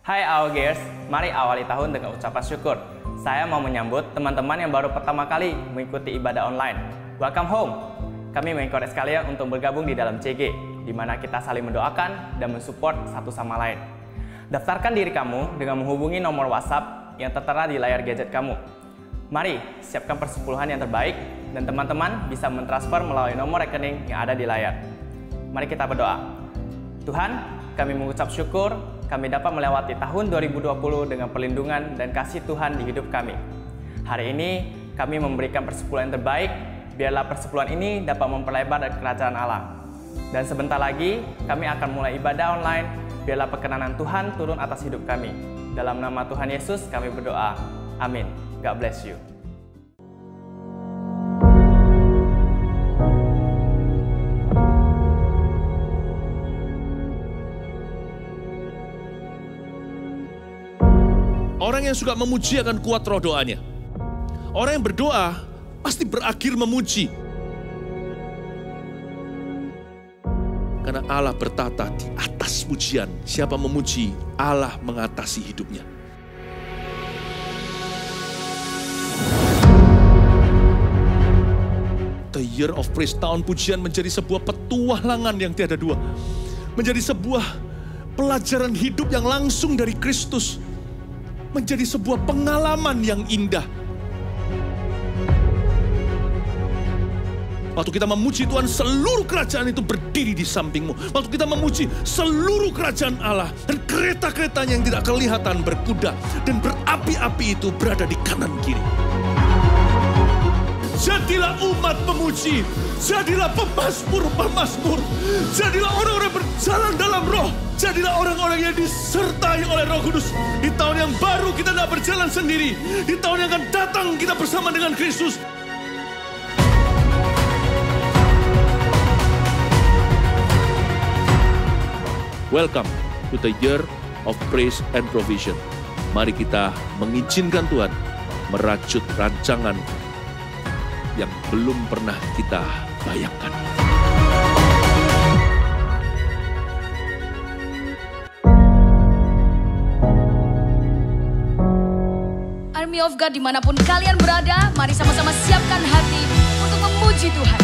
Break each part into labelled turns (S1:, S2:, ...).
S1: Hai Augers, mari awali tahun dengan ucapan syukur. Saya mau menyambut teman-teman yang baru pertama kali mengikuti ibadah online. Welcome home. Kami mengencourage kalian untuk bergabung di dalam CG, di mana kita saling mendoakan dan mensupport satu sama lain. Daftarkan diri kamu dengan menghubungi nomor WhatsApp yang tertera di layar gadget kamu. Mari siapkan persepuluhan yang terbaik dan teman-teman bisa mentransfer melalui nomor rekening yang ada di layar. Mari kita berdoa. Tuhan, kami mengucap syukur kami dapat melewati tahun 2020 dengan perlindungan dan kasih Tuhan di hidup kami. Hari ini kami memberikan persepuluhan yang terbaik, biarlah persepuluhan ini dapat memperlebar dari kerajaan Allah. Dan sebentar lagi kami akan mulai ibadah online, biarlah perkenanan Tuhan turun atas hidup kami. Dalam nama Tuhan Yesus kami berdoa. Amin. God bless you.
S2: Orang yang suka memuji akan kuat roh doanya. Orang yang berdoa pasti berakhir memuji. Karena Allah bertata di atas pujian. Siapa memuji, Allah mengatasi hidupnya. The Year of Praise, tahun pujian menjadi sebuah petualangan yang tiada dua. Menjadi sebuah pelajaran hidup yang langsung dari Kristus. Menjadi sebuah pengalaman yang indah. Waktu kita memuji Tuhan, seluruh kerajaan itu berdiri di sampingmu. Waktu kita memuji seluruh kerajaan Allah dan kereta-keretanya yang tidak kelihatan berkuda dan berapi-api itu berada di kanan kiri. Jadilah umat pemuji, jadilah pemazmur-pemazmur, jadilah orang-orang berjalan dalam roh, jadilah orang-orang yang disertai oleh Roh Kudus. Di tahun yang baru kita tidak berjalan sendiri, di tahun yang akan datang kita bersama dengan Kristus. Welcome to the Year of Praise and Provision. Mari kita mengizinkan Tuhan merajut rancangan yang belum pernah kita bayangkan.
S3: Army of God dimanapun kalian berada, mari sama-sama siapkan hati untuk memuji Tuhan.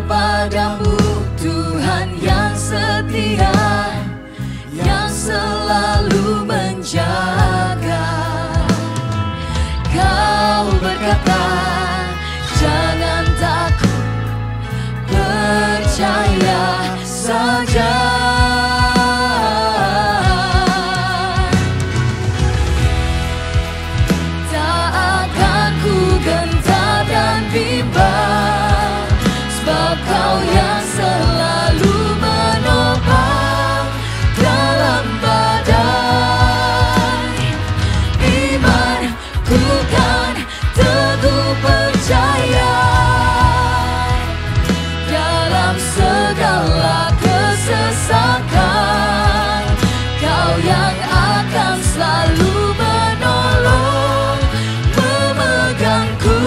S4: Padamu Tuhan yang setia, yang selalu menjaga. Kau berkata, jangan takut, percaya saja. Tak akan ku gentar dan bimbang, Kau yang selalu menopang dalam badai. Imanku kan teguh percaya dalam segala kesesakan. Kau yang akan selalu menolong, memegangku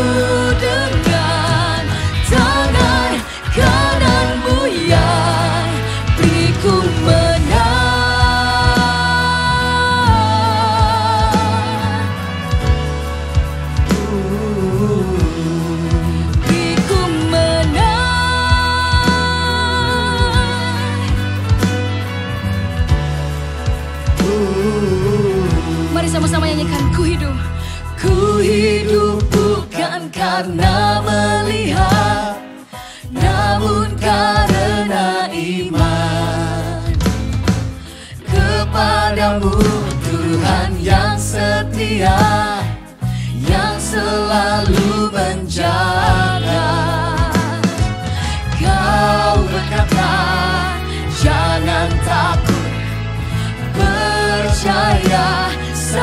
S4: dengan tangan kananmu yang beriku menang. Beriku menang. Mari sama-sama nyanyikan. Ku hidup bukan karena melihat, namun karena iman kepadamu Tuhan yang setia, yang selalu menjaga. Kau berkata, jangan takut, percaya saja.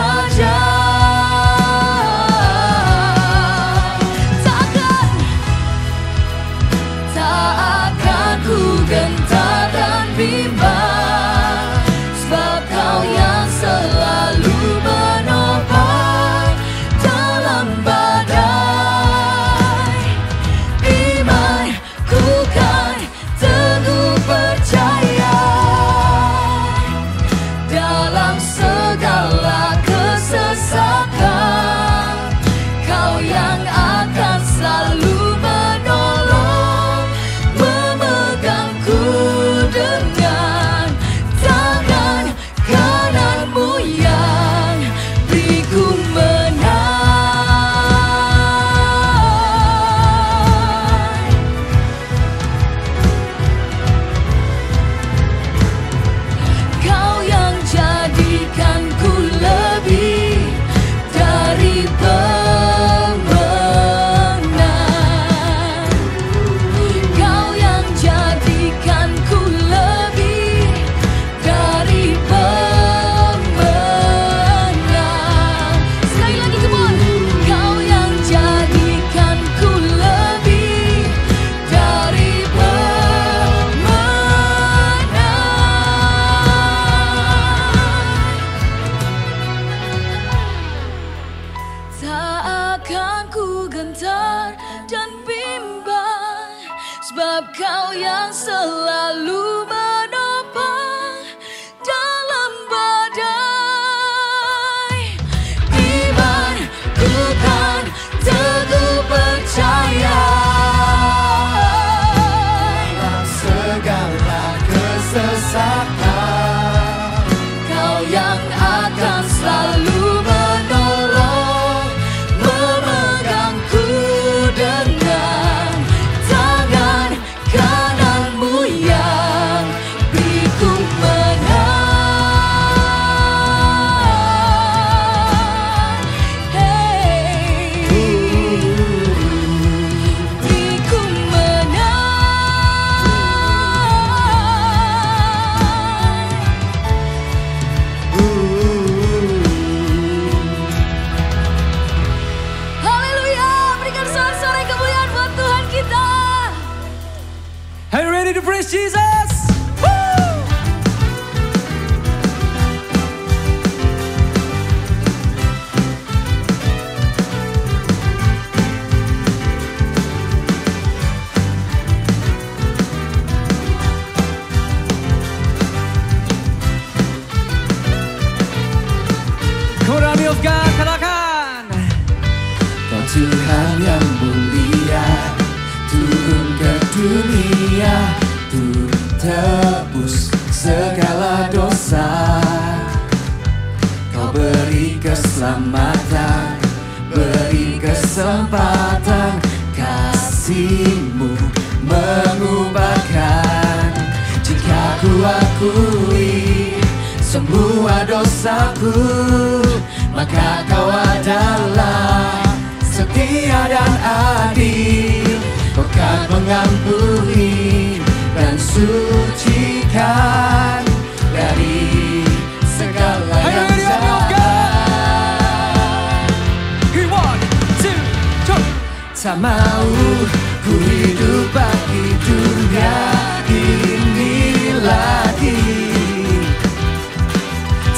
S3: Kau yang selalu menopang dalam badai. Imanku kan teguh percaya
S4: dalam segala kesesakan.
S3: Kau yang akan selalu menolong, memegangku dengan tangan kananmu yang beriku menang. Hey, beriku menang. Haleluya, berikan sorak-sorai kemuliaan buat Tuhan kita.
S1: Are you ready to praise Jesus? Woo! Army of God, katakan.
S4: Kau Tuhan yang mulia, turun ke dunia untuk tebus segala dosa. Kau beri keselamatan, beri kesempatan, kasih-Mu mengubahkan. Jika ku akui semua dosaku, maka Kau adalah setia dan adil. Kau kan mengampuni dan sucikan dari segala yang jahat. Tak mau ku hidup bagi dunia ini lagi.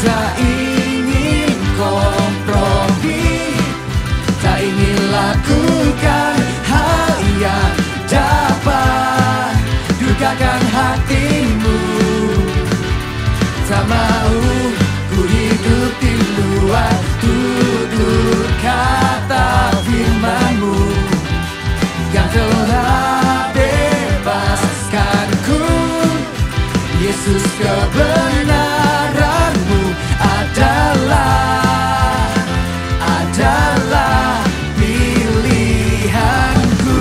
S4: Tak ingin kompromi, tak ingin lakukan hal yang dapat dukakan hatimu. Tak mau ku hidup di luar tutur kata firman-Mu yang telah bebaskanku. Yesus, kebenaran-Mu adalah pilihanku.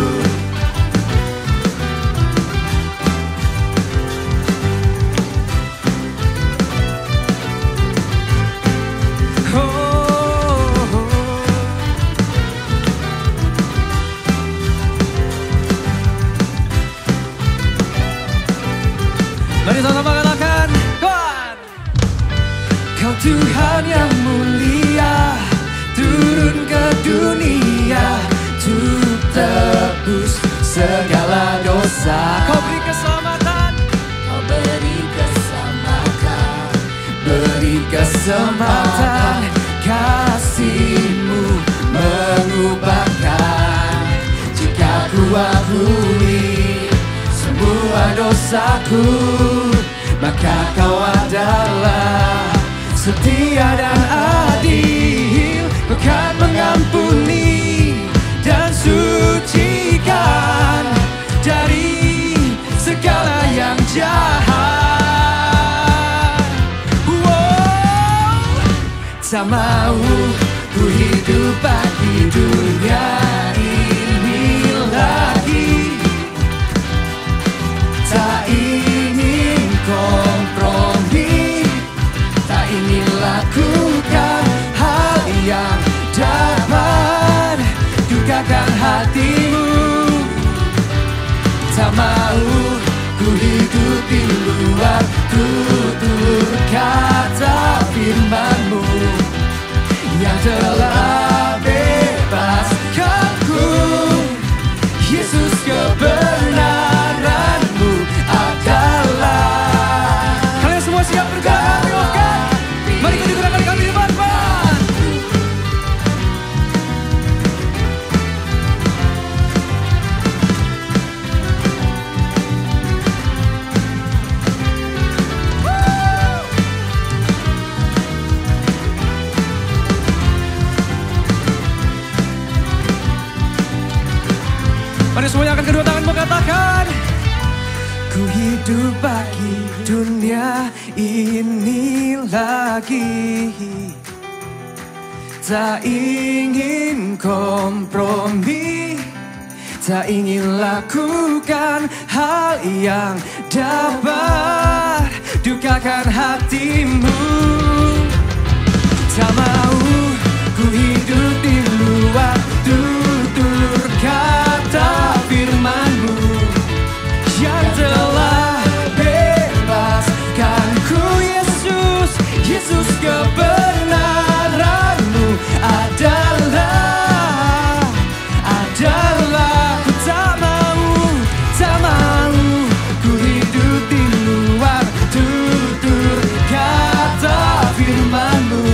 S1: Mari sama-sama katakan, Tuhan.
S4: Kau Tuhan yang mulia, turun ke dunia untuk tebus segala dosa.
S1: Kau beri keselamatan,
S3: Kau beri keselamatan,
S4: beri kesempatan, kasih-Mu mengubahkan. Jika ku akui semua dosaku, maka Kau adalah setia dan adil. Kau kan mengampuni dan sucikan dari segala yang jahat. Tak mau ku hidup bagi dunia ini lagi. Tak ingin kompromi, tak ingin lakukan hal yang dapat dukakan hatimu. Tak mau ku hidup di luar tutur kata firman-Mu yang telah bebaskanku. Yesus, kebenaran-Mu adalah.
S1: kalian semua siap bergerak? Mari kita digunakan kami di depan.
S4: Mari semuanya angkat kedua tangan katakan, ku hidup bagi dunia ini lagi, tak ingin kompromi, tak ingin lakukan hal yang dapat dukakan hatimu. Tak mau ku hidup di luar tutur kata firman-Mu yang telah bebaskanku. Yesus, Yesus, kebenaran-Mu adalah ku tak mau ku hidup di luar tutur kata firman-Mu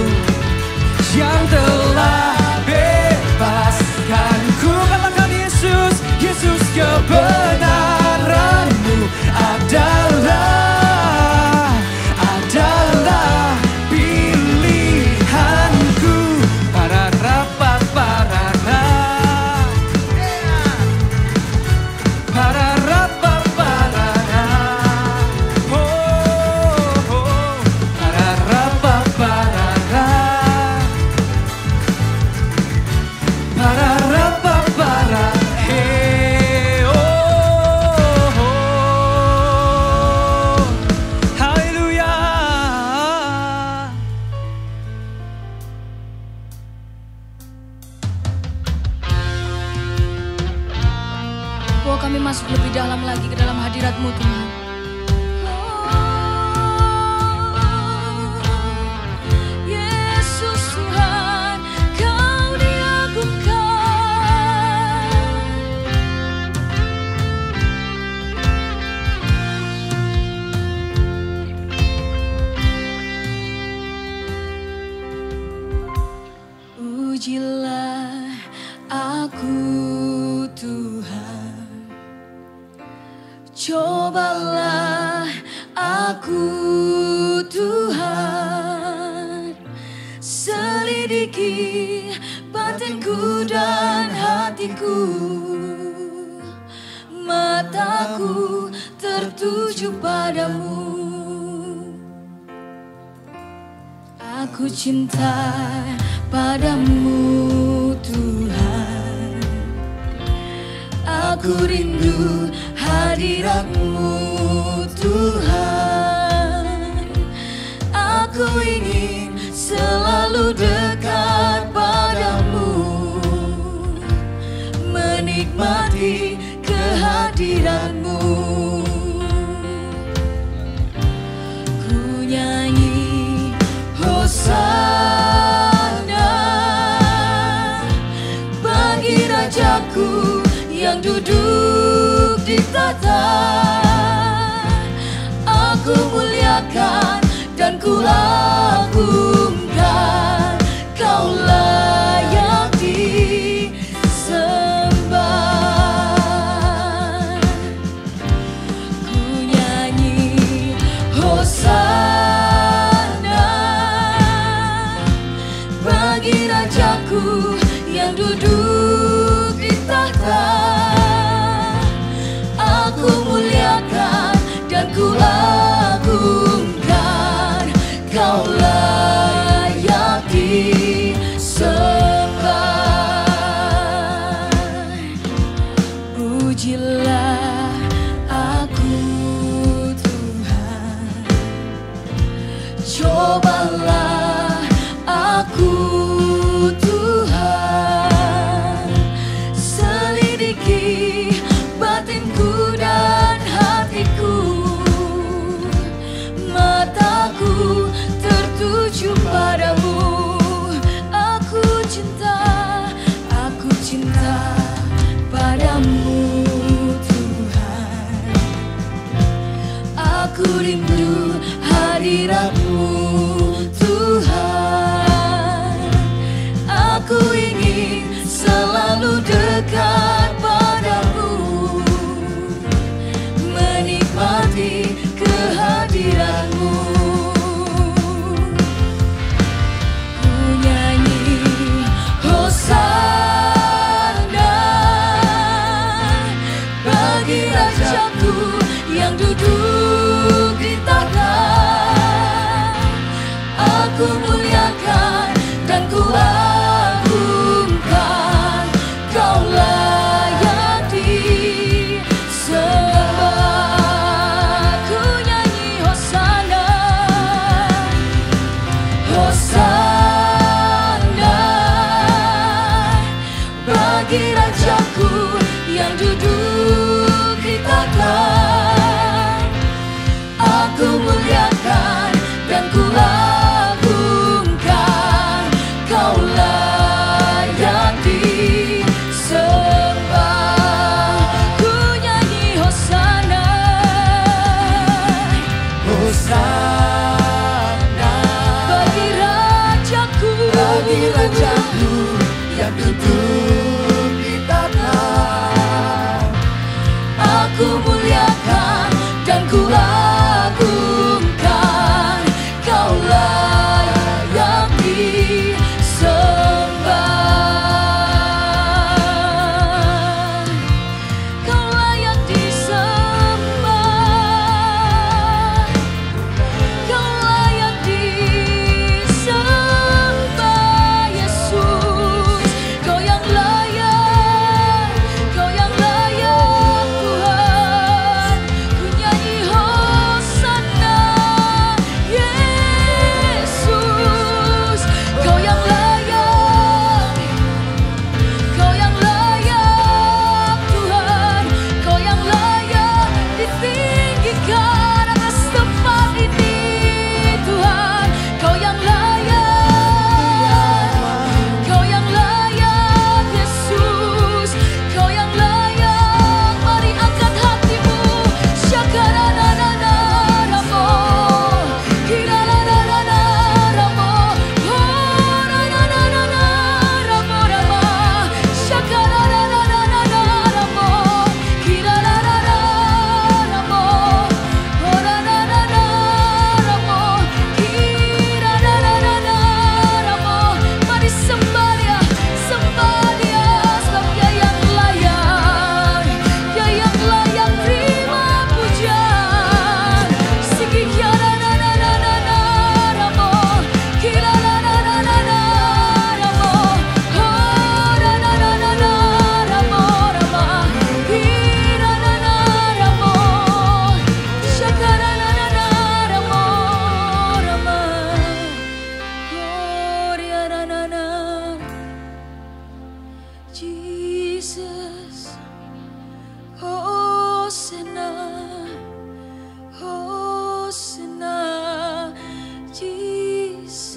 S4: yang telah bebaskanku. Katakan Yesus, Yesus, kebenaran-Mu adalah pilihanku. Para rapat, para rapat, para rapat, para haleluya.
S3: Bahwa kami masuk lebih dalam lagi ke dalam hadirat-Mu Tuhan. Yesus Tuhan, Kau diagungkan. Ujilah aku Tuhan, cobalah aku Tuhan, selidiki batinku dan hatiku, mataku tertuju padamu. Aku cinta padamu Tuhan, aku rindu hadirat-Mu Tuhan. Aku ingin selalu dekat padamu, menikmati kehadiran-Mu. Ku nyanyi Hosana bagi Rajaku yang duduk di tahta. Aku muliakan dan ku agungkan, Kau layak disembah. Ku nyanyi Hosana bagi Rajaku yang duduk di tahta. Aku muliakan dan ku agungkan, Kau layak disembah. Ujilah aku Tuhan, cobalah aku Tuhan,
S4: bagi rajaku yang duduk di tahta.
S3: Aku muliakan dan ku agungkan, Kau layak disembah. Kau layak disembah. Kau layak disembah, Yesus. Kau yang layak, Kau yang layak Tuhan. Ku nyanyi Hosana, Yesus. Kau yang layak, Kau yang layak Tuhan. Kau yang layak ditinggikan atas tempat ini Tuhan. Kau yang layak, Kau yang layak Yesus. Kau yang layak. Mari angkat hatimu. Syakarana ramo, kirana ramo, oh ramo rama. Syakarana ramo, kirana ramo, oh ramo, kirana ramo. Mari sembah Dia, sebab Dia yang layak, Dia yang layak terima pujian. Sigi kirana ramo, kirana ramo, oh ramo rama, kirana ramo, syakarana ramo rama, oh riana. Jesus, Hosanna, Hosanna, Jesus.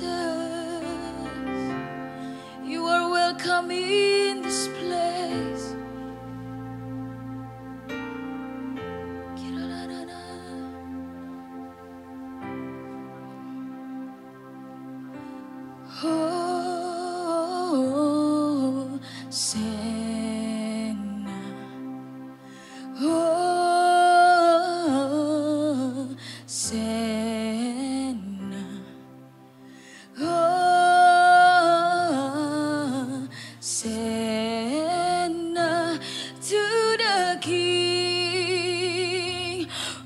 S3: You are welcome in this place. Hosanna, Hosanna, Hosanna to the King.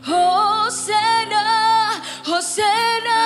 S3: Hosanna, Hosanna,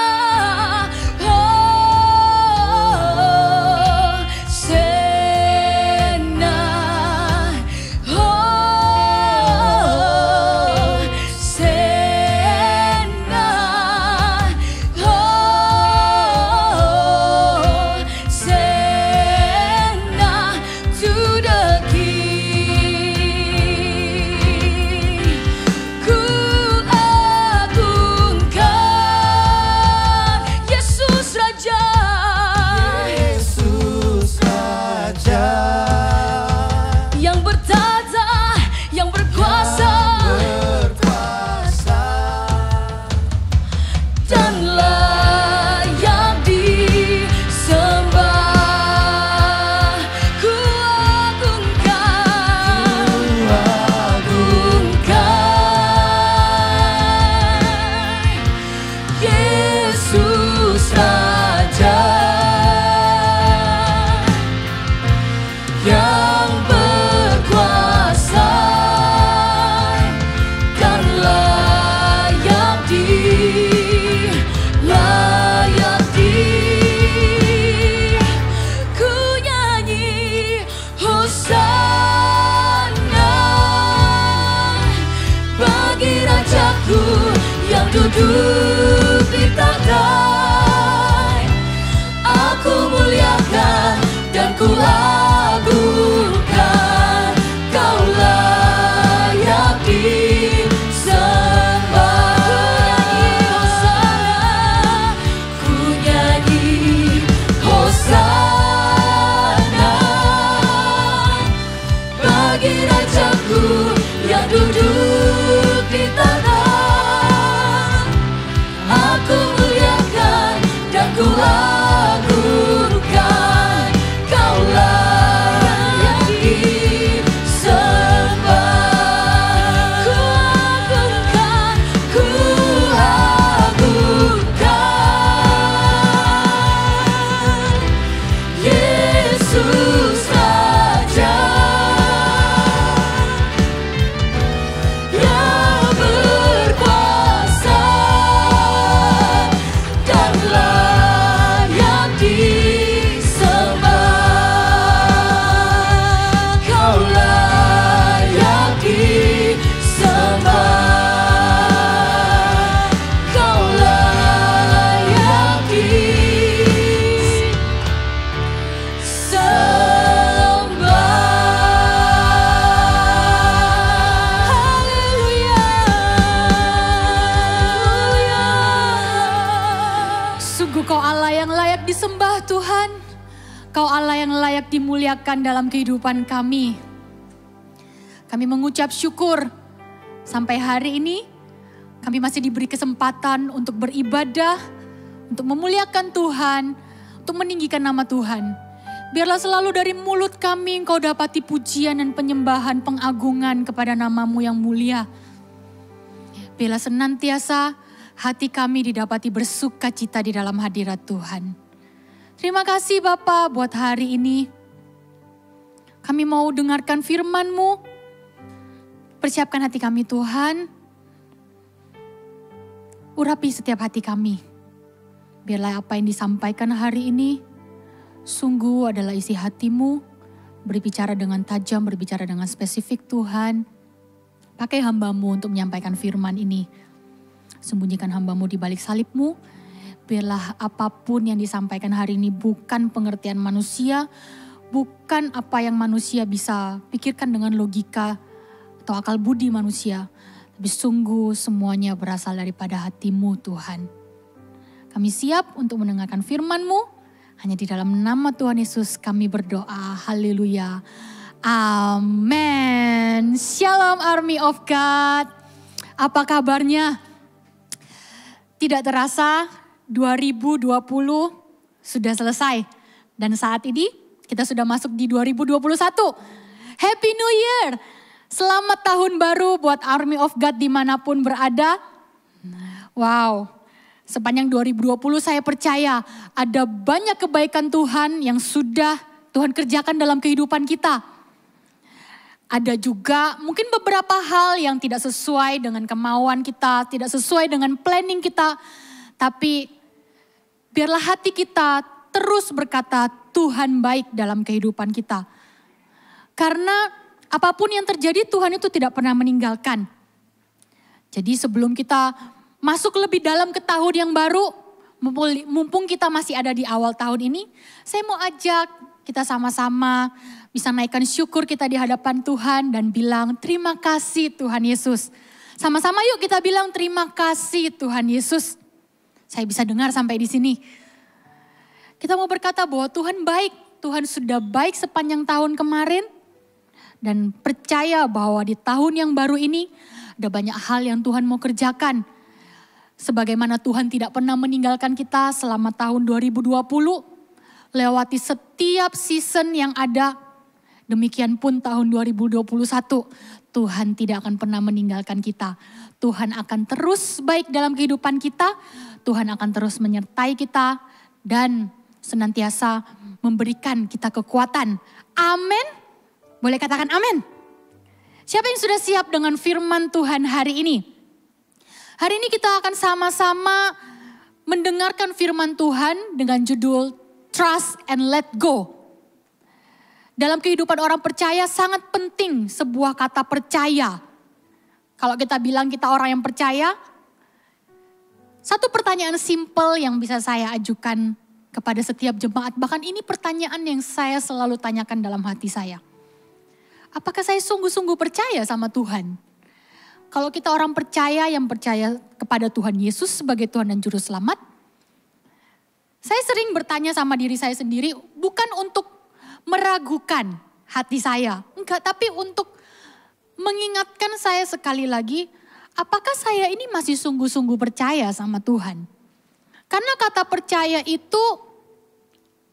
S3: duduk di tahta. Aku muliakan dan ku agungkan, Kau layak disembah. Ku nyanyi Hosana bagi Rajaku yang duduk di tahta. Aku muliakan dan ku agungkan,
S5: Engkau Allah yang layak dimuliakan dalam kehidupan kami. Kami mengucap syukur sampai hari ini kami masih diberi kesempatan untuk beribadah, untuk memuliakan Tuhan, untuk meninggikan nama Tuhan. Biarlah selalu dari mulut kami Engkau dapati pujian dan penyembahan pengagungan kepada nama-Mu yang mulia. Biarlah senantiasa hati kami didapati bersuka cita di dalam hadirat Tuhan. Terima kasih Bapa buat hari ini. Kami mau dengarkan firman-Mu. Persiapkan hati kami Tuhan. Urapi setiap hati kami. Biarlah apa yang disampaikan hari ini sungguh adalah isi hati-Mu. Berbicara dengan tajam, berbicara dengan spesifik Tuhan. Pakai hamba-Mu untuk menyampaikan firman ini. Sembunyikan hamba-Mu di balik salib-Mu. Biarlah apapun yang disampaikan hari ini bukan pengertian manusia. Bukan apa yang manusia bisa pikirkan dengan logika atau akal budi manusia. Tapi sungguh semuanya berasal daripada hati-Mu Tuhan. Kami siap untuk mendengarkan firman-Mu. Hanya di dalam nama Tuhan Yesus kami berdoa. Haleluya. Amen. Shalom Army of God. Apa kabarnya? Tidak terasa 2020 sudah selesai. Dan saat ini kita sudah masuk di 2021. Happy New Year. Selamat tahun baru buat Army of God dimanapun berada. Wow, sepanjang 2020 saya percaya ada banyak kebaikan Tuhan yang sudah Tuhan kerjakan dalam kehidupan kita. Ada juga mungkin beberapa hal yang tidak sesuai dengan kemauan kita, tidak sesuai dengan planning kita. Tapi biarlah hati kita terus berkata Tuhan baik dalam kehidupan kita. Karena apapun yang terjadi Tuhan itu tidak pernah meninggalkan. Jadi sebelum kita masuk lebih dalam ke tahun yang baru, mumpung kita masih ada di awal tahun ini, saya mau ajak kita sama-sama bisa naikkan syukur kita di hadapan Tuhan dan bilang terima kasih Tuhan Yesus. Sama-sama yuk kita bilang terima kasih Tuhan Yesus. Saya bisa dengar sampai di sini. Kita mau berkata bahwa Tuhan baik, Tuhan sudah baik sepanjang tahun kemarin. Dan percaya bahwa di tahun yang baru ini ada banyak hal yang Tuhan mau kerjakan. Sebagaimana Tuhan tidak pernah meninggalkan kita selama tahun 2020. Lewati setiap season yang ada. Demikian pun tahun 2021. Tuhan tidak akan pernah meninggalkan kita. Tuhan akan terus baik dalam kehidupan kita. Tuhan akan terus menyertai kita. Dan senantiasa memberikan kita kekuatan. Amin. Boleh katakan amin. Siapa yang sudah siap dengan firman Tuhan hari ini? Hari ini kita akan sama-sama mendengarkan firman Tuhan dengan judul Trust and Let Go. Dalam kehidupan orang percaya sangat penting sebuah kata percaya. Kalau kita bilang kita orang yang percaya, satu pertanyaan simpel yang bisa saya ajukan kepada setiap jemaat. Bahkan ini pertanyaan yang saya selalu tanyakan dalam hati saya. Apakah saya sungguh-sungguh percaya sama Tuhan? Kalau kita orang percaya yang percaya kepada Tuhan Yesus sebagai Tuhan dan Juru Selamat. Saya sering bertanya sama diri saya sendiri bukan untuk meragukan hati saya. Enggak, tapi untuk mengingatkan saya sekali lagi. Apakah saya ini masih sungguh-sungguh percaya sama Tuhan? Karena kata percaya itu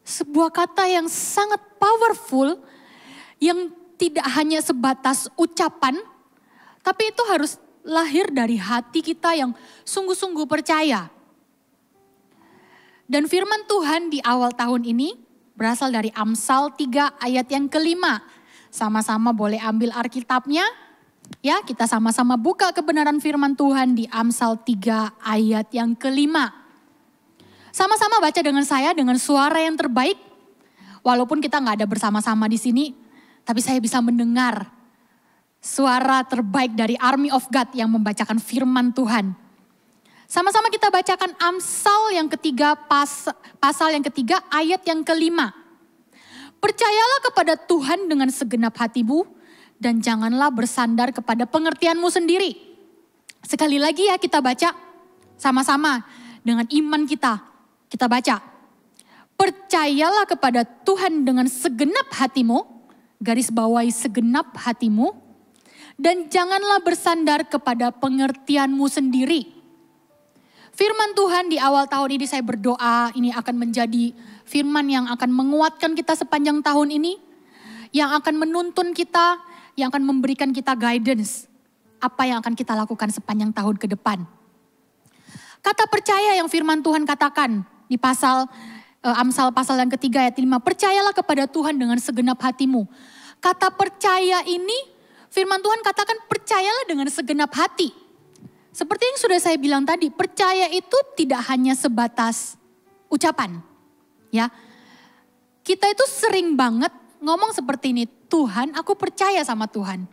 S5: sebuah kata yang sangat powerful. Yang tidak hanya sebatas ucapan, tapi itu harus lahir dari hati kita yang sungguh-sungguh percaya. Dan firman Tuhan di awal tahun ini berasal dari Amsal 3 ayat yang kelima. Sama-sama boleh ambil Alkitabnya. Ya, kita sama-sama buka kebenaran firman Tuhan di Amsal 3 ayat yang kelima. Sama-sama baca dengan saya dengan suara yang terbaik. Walaupun kita nggak ada bersama-sama di sini. Tapi saya bisa mendengar suara terbaik dari Army of God yang membacakan firman Tuhan. Sama-sama kita bacakan Amsal yang ketiga, pasal yang ketiga, ayat yang kelima. Percayalah kepada Tuhan dengan segenap hatimu dan janganlah bersandar kepada pengertianmu sendiri. Sekali lagi ya kita baca sama-sama dengan iman kita. Kita baca. Percayalah kepada Tuhan dengan segenap hatimu, garis bawahi segenap hatimu, dan janganlah bersandar kepada pengertianmu sendiri. Firman Tuhan di awal tahun ini saya berdoa ini akan menjadi firman yang akan menguatkan kita sepanjang tahun ini, yang akan menuntun kita, yang akan memberikan kita guidance, apa yang akan kita lakukan sepanjang tahun ke depan. Kata percaya yang firman Tuhan katakan di Amsal pasal yang ketiga ayat 5, percayalah kepada Tuhan dengan segenap hatimu. Kata percaya ini firman Tuhan katakan percayalah dengan segenap hati. Seperti yang sudah saya bilang tadi, percaya itu tidak hanya sebatas ucapan. Ya, kita itu sering banget ngomong seperti ini, Tuhan, aku percaya sama Tuhan.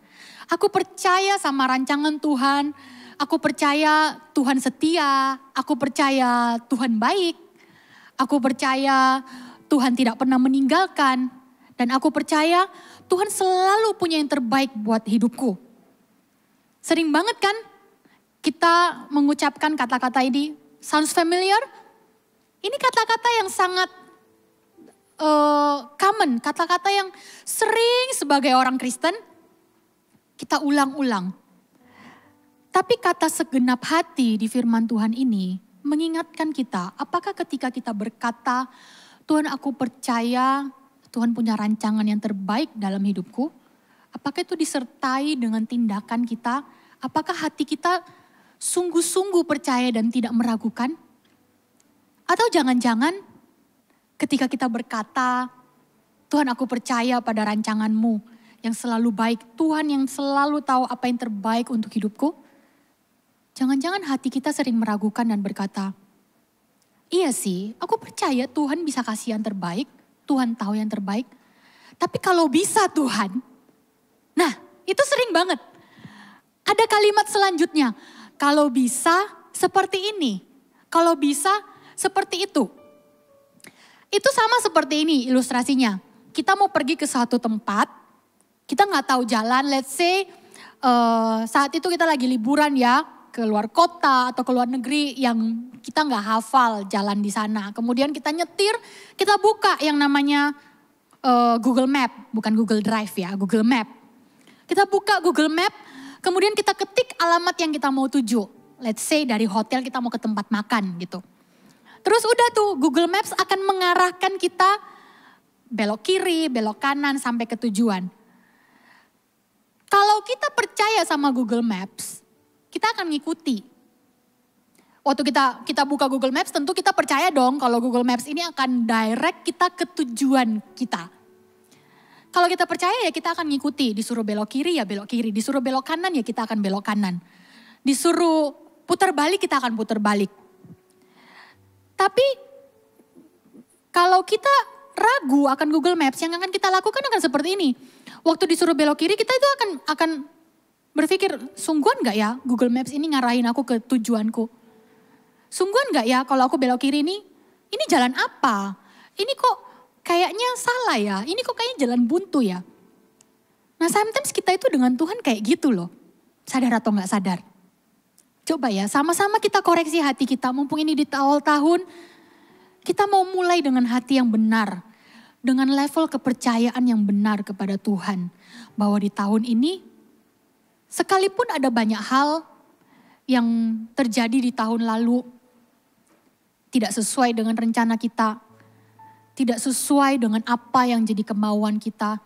S5: Aku percaya sama rancangan Tuhan. Aku percaya Tuhan setia. Aku percaya Tuhan baik. Aku percaya Tuhan tidak pernah meninggalkan. Dan aku percaya Tuhan selalu punya yang terbaik buat hidupku. Sering banget kan kita mengucapkan kata-kata ini. Sounds familiar? Ini kata-kata yang sangat common. Kata-kata yang sering sebagai orang Kristen kita ulang-ulang. Tapi kata segenap hati di firman Tuhan ini mengingatkan kita, apakah ketika kita berkata, Tuhan aku percaya Tuhan punya rancangan yang terbaik dalam hidupku, apakah itu disertai dengan tindakan kita, apakah hati kita sungguh-sungguh percaya dan tidak meragukan? Atau jangan-jangan ketika kita berkata, Tuhan aku percaya pada rancanganmu yang selalu baik, Tuhan yang selalu tahu apa yang terbaik untuk hidupku, jangan-jangan hati kita sering meragukan dan berkata, iya sih, aku percaya Tuhan bisa kasih yang terbaik, Tuhan tahu yang terbaik. Tapi kalau bisa Tuhan, nah itu sering banget. Ada kalimat selanjutnya, kalau bisa seperti ini, kalau bisa seperti itu. Itu sama seperti ini ilustrasinya. Kita mau pergi ke suatu tempat, kita nggak tahu jalan, let's say saat itu kita lagi liburan ya, ke luar kota atau ke luar negeri yang kita nggak hafal jalan di sana. Kemudian kita nyetir, kita buka yang namanya Google Map, bukan Google Drive ya, Google Map. Kita buka Google Map, kemudian kita ketik alamat yang kita mau tuju. Let's say dari hotel kita mau ke tempat makan gitu. Terus udah tuh Google Maps akan mengarahkan kita belok kiri, belok kanan sampai ke tujuan. Kalau kita percaya sama Google Maps, kita akan ngikuti. Waktu kita buka Google Maps tentu kita percaya dong kalau Google Maps ini akan direct kita ke tujuan kita. Kalau kita percaya ya kita akan ngikuti. Disuruh belok kiri ya belok kiri. Disuruh belok kanan ya kita akan belok kanan. Disuruh putar balik kita akan putar balik. Tapi kalau kita ragu akan Google Maps yang akan kita lakukan akan seperti ini. Waktu disuruh belok kiri kita itu akan berpikir, sungguhan gak ya Google Maps ini ngarahin aku ke tujuanku? Sungguhan gak ya kalau aku belok kiri ini jalan apa? Ini kok kayaknya salah ya, ini kok kayaknya jalan buntu ya. Nah sometimes kita itu dengan Tuhan kayak gitu loh. Sadar atau gak sadar? Coba ya sama-sama kita koreksi hati kita, mumpung ini di awal tahun. Kita mau mulai dengan hati yang benar. Dengan level kepercayaan yang benar kepada Tuhan. Bahwa di tahun ini sekalipun ada banyak hal yang terjadi di tahun lalu, tidak sesuai dengan rencana kita, tidak sesuai dengan apa yang jadi kemauan kita.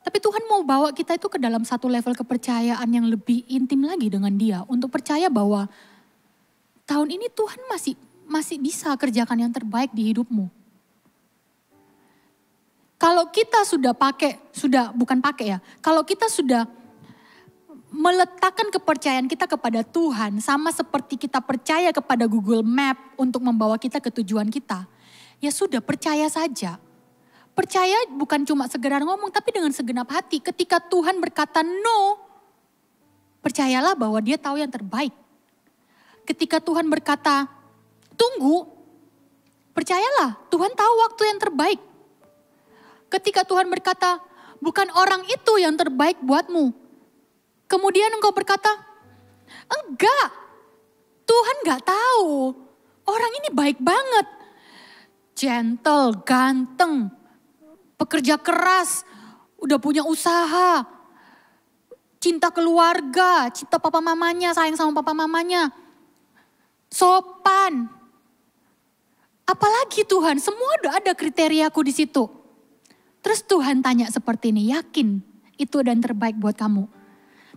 S5: Tapi Tuhan mau bawa kita itu ke dalam satu level kepercayaan yang lebih intim lagi dengan Dia. Untuk percaya bahwa tahun ini Tuhan masih bisa kerjakan yang terbaik di hidupmu. Kalau kita kalau kita sudah meletakkan kepercayaan kita kepada Tuhan sama seperti kita percaya kepada Google Map untuk membawa kita ke tujuan kita. Ya sudah percaya saja. Percaya bukan cuma sekedar ngomong tapi dengan segenap hati. Ketika Tuhan berkata no, percayalah bahwa Dia tahu yang terbaik. Ketika Tuhan berkata tunggu, percayalah Tuhan tahu waktu yang terbaik. Ketika Tuhan berkata bukan orang itu yang terbaik buatmu. Kemudian engkau berkata, enggak, Tuhan gak tahu. Orang ini baik banget. gentle, ganteng, pekerja keras, udah punya usaha, cinta keluarga, cinta papa mamanya, sayang sama papa mamanya, sopan. Apalagi Tuhan, semua udah ada kriteriaku di situ. Terus Tuhan tanya seperti ini, yakin itu dan terbaik buat kamu?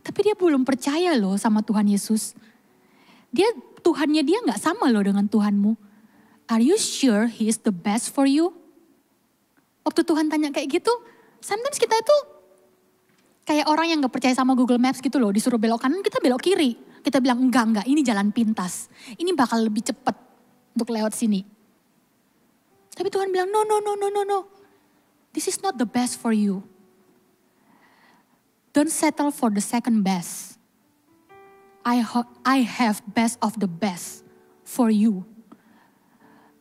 S5: Tapi dia belum percaya loh sama Tuhan Yesus. Tuhannya dia gak sama loh dengan Tuhanmu. Are you sure he is the best for you? Waktu Tuhan tanya kayak gitu, sometimes kita itu kayak orang yang gak percaya sama Google Maps gitu loh. Disuruh belok kanan, kita belok kiri. Kita bilang enggak, ini jalan pintas. Ini bakal lebih cepat untuk lewat sini. Tapi Tuhan bilang no. This is not the best for you. Don't settle for the second best. I have best of the best for you.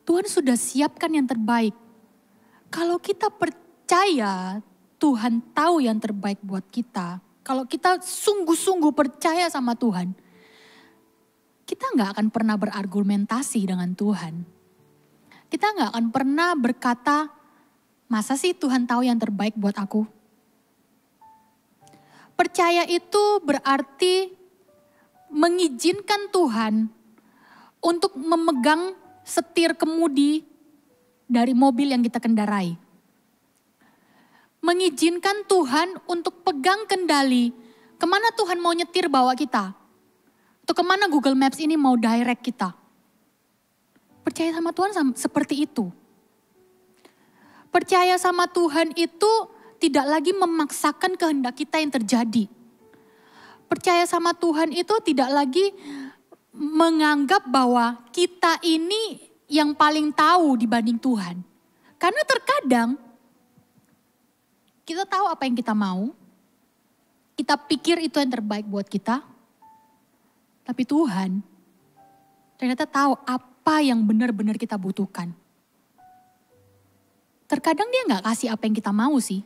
S5: Tuhan sudah siapkan yang terbaik. Kalau kita percaya Tuhan tahu yang terbaik buat kita. Kalau kita sungguh-sungguh percaya sama Tuhan. Kita gak akan pernah berargumentasi dengan Tuhan. Kita gak akan pernah berkata, masa sih Tuhan tahu yang terbaik buat aku? Percaya itu berarti mengizinkan Tuhan untuk memegang setir kemudi dari mobil yang kita kendarai. Mengizinkan Tuhan untuk pegang kendali kemana Tuhan mau nyetir bawa kita. Atau kemana Google Maps ini mau direct kita. Percaya sama Tuhan seperti itu. Percaya sama Tuhan itu tidak lagi memaksakan kehendak kita yang terjadi. Percaya sama Tuhan itu tidak lagi menganggap bahwa kita ini yang paling tahu dibanding Tuhan. Karena terkadang kita tahu apa yang kita mau, kita pikir itu yang terbaik buat kita, tapi Tuhan ternyata tahu apa yang benar-benar kita butuhkan. Terkadang dia gak kasih apa yang kita mau sih.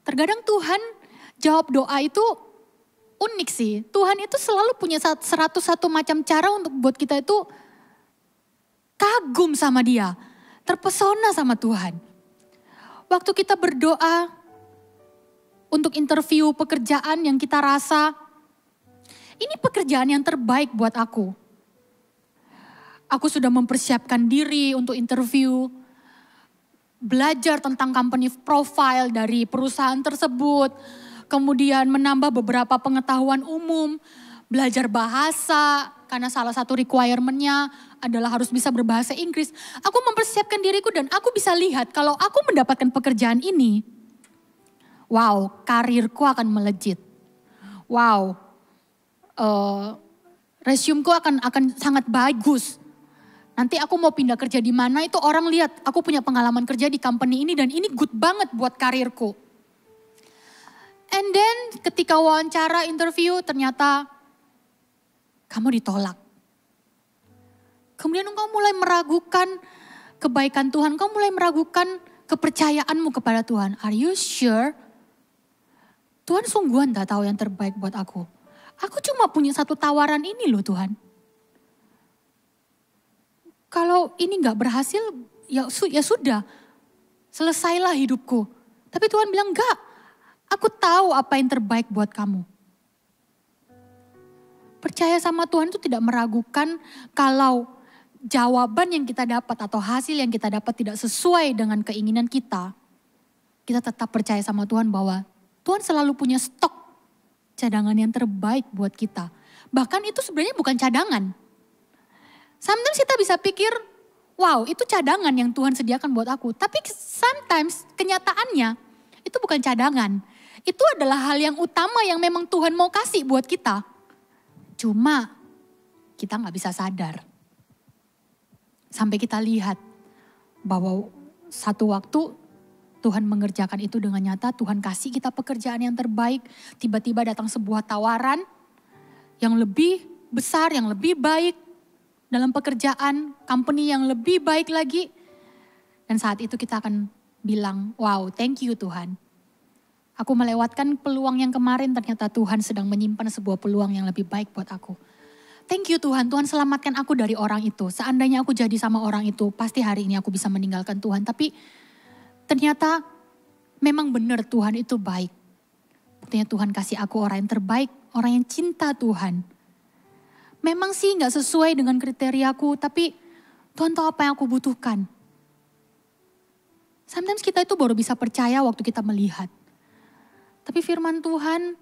S5: Terkadang Tuhan jawab doa itu unik sih. Tuhan itu selalu punya 101 macam cara untuk buat kita itu kagum sama dia. Terpesona sama Tuhan. Waktu kita berdoa untuk interview pekerjaan yang kita rasa, ini pekerjaan yang terbaik buat aku. Aku sudah mempersiapkan diri untuk interview, belajar tentang company profile dari perusahaan tersebut, kemudian menambah beberapa pengetahuan umum, belajar bahasa, karena salah satu requirement-nya adalah harus bisa berbahasa Inggris. Aku mempersiapkan diriku dan aku bisa lihat kalau aku mendapatkan pekerjaan ini, wow, karirku akan melejit. Wow, resumeku akan sangat bagus. Nanti aku mau pindah kerja di mana itu orang lihat aku punya pengalaman kerja di company ini dan ini good banget buat karirku. And then ketika wawancara interview ternyata kamu ditolak. Kemudian engkau mulai meragukan kebaikan Tuhan, engkau mulai meragukan kepercayaanmu kepada Tuhan. Are you sure? Tuhan sungguhan tak tahu yang terbaik buat aku. Aku cuma punya satu tawaran ini loh Tuhan. Kalau ini gak berhasil, ya sudah. Selesailah hidupku. Tapi Tuhan bilang enggak. Aku tahu apa yang terbaik buat kamu. Percaya sama Tuhan itu tidak meragukan kalau jawaban yang kita dapat atau hasil yang kita dapat tidak sesuai dengan keinginan kita. Kita tetap percaya sama Tuhan bahwa Tuhan selalu punya stok cadangan yang terbaik buat kita. Bahkan itu sebenarnya bukan cadangan. Sometimes kita bisa pikir, wow itu cadangan yang Tuhan sediakan buat aku. Tapi sometimes kenyataannya itu bukan cadangan. Itu adalah hal yang utama yang memang Tuhan mau kasih buat kita. Cuma kita gak bisa sadar. Sampai kita lihat bahwa satu waktu Tuhan mengerjakan itu dengan nyata. Tuhan kasih kita pekerjaan yang terbaik. Tiba-tiba datang sebuah tawaran yang lebih besar, yang lebih baik. Dalam pekerjaan, company yang lebih baik lagi. Dan saat itu kita akan bilang, wow thank you Tuhan. Aku melewatkan peluang yang kemarin, ternyata Tuhan sedang menyimpan sebuah peluang yang lebih baik buat aku. thank you Tuhan, Tuhan selamatkan aku dari orang itu. Seandainya aku jadi sama orang itu, pasti hari ini aku bisa meninggalkan Tuhan. Tapi ternyata memang benar Tuhan itu baik. Buktinya Tuhan kasih aku orang yang terbaik, orang yang cinta Tuhan. Memang sih gak sesuai dengan kriteriaku, tapi Tuhan tahu apa yang aku butuhkan. Sometimes kita itu baru bisa percaya waktu kita melihat. Tapi firman Tuhan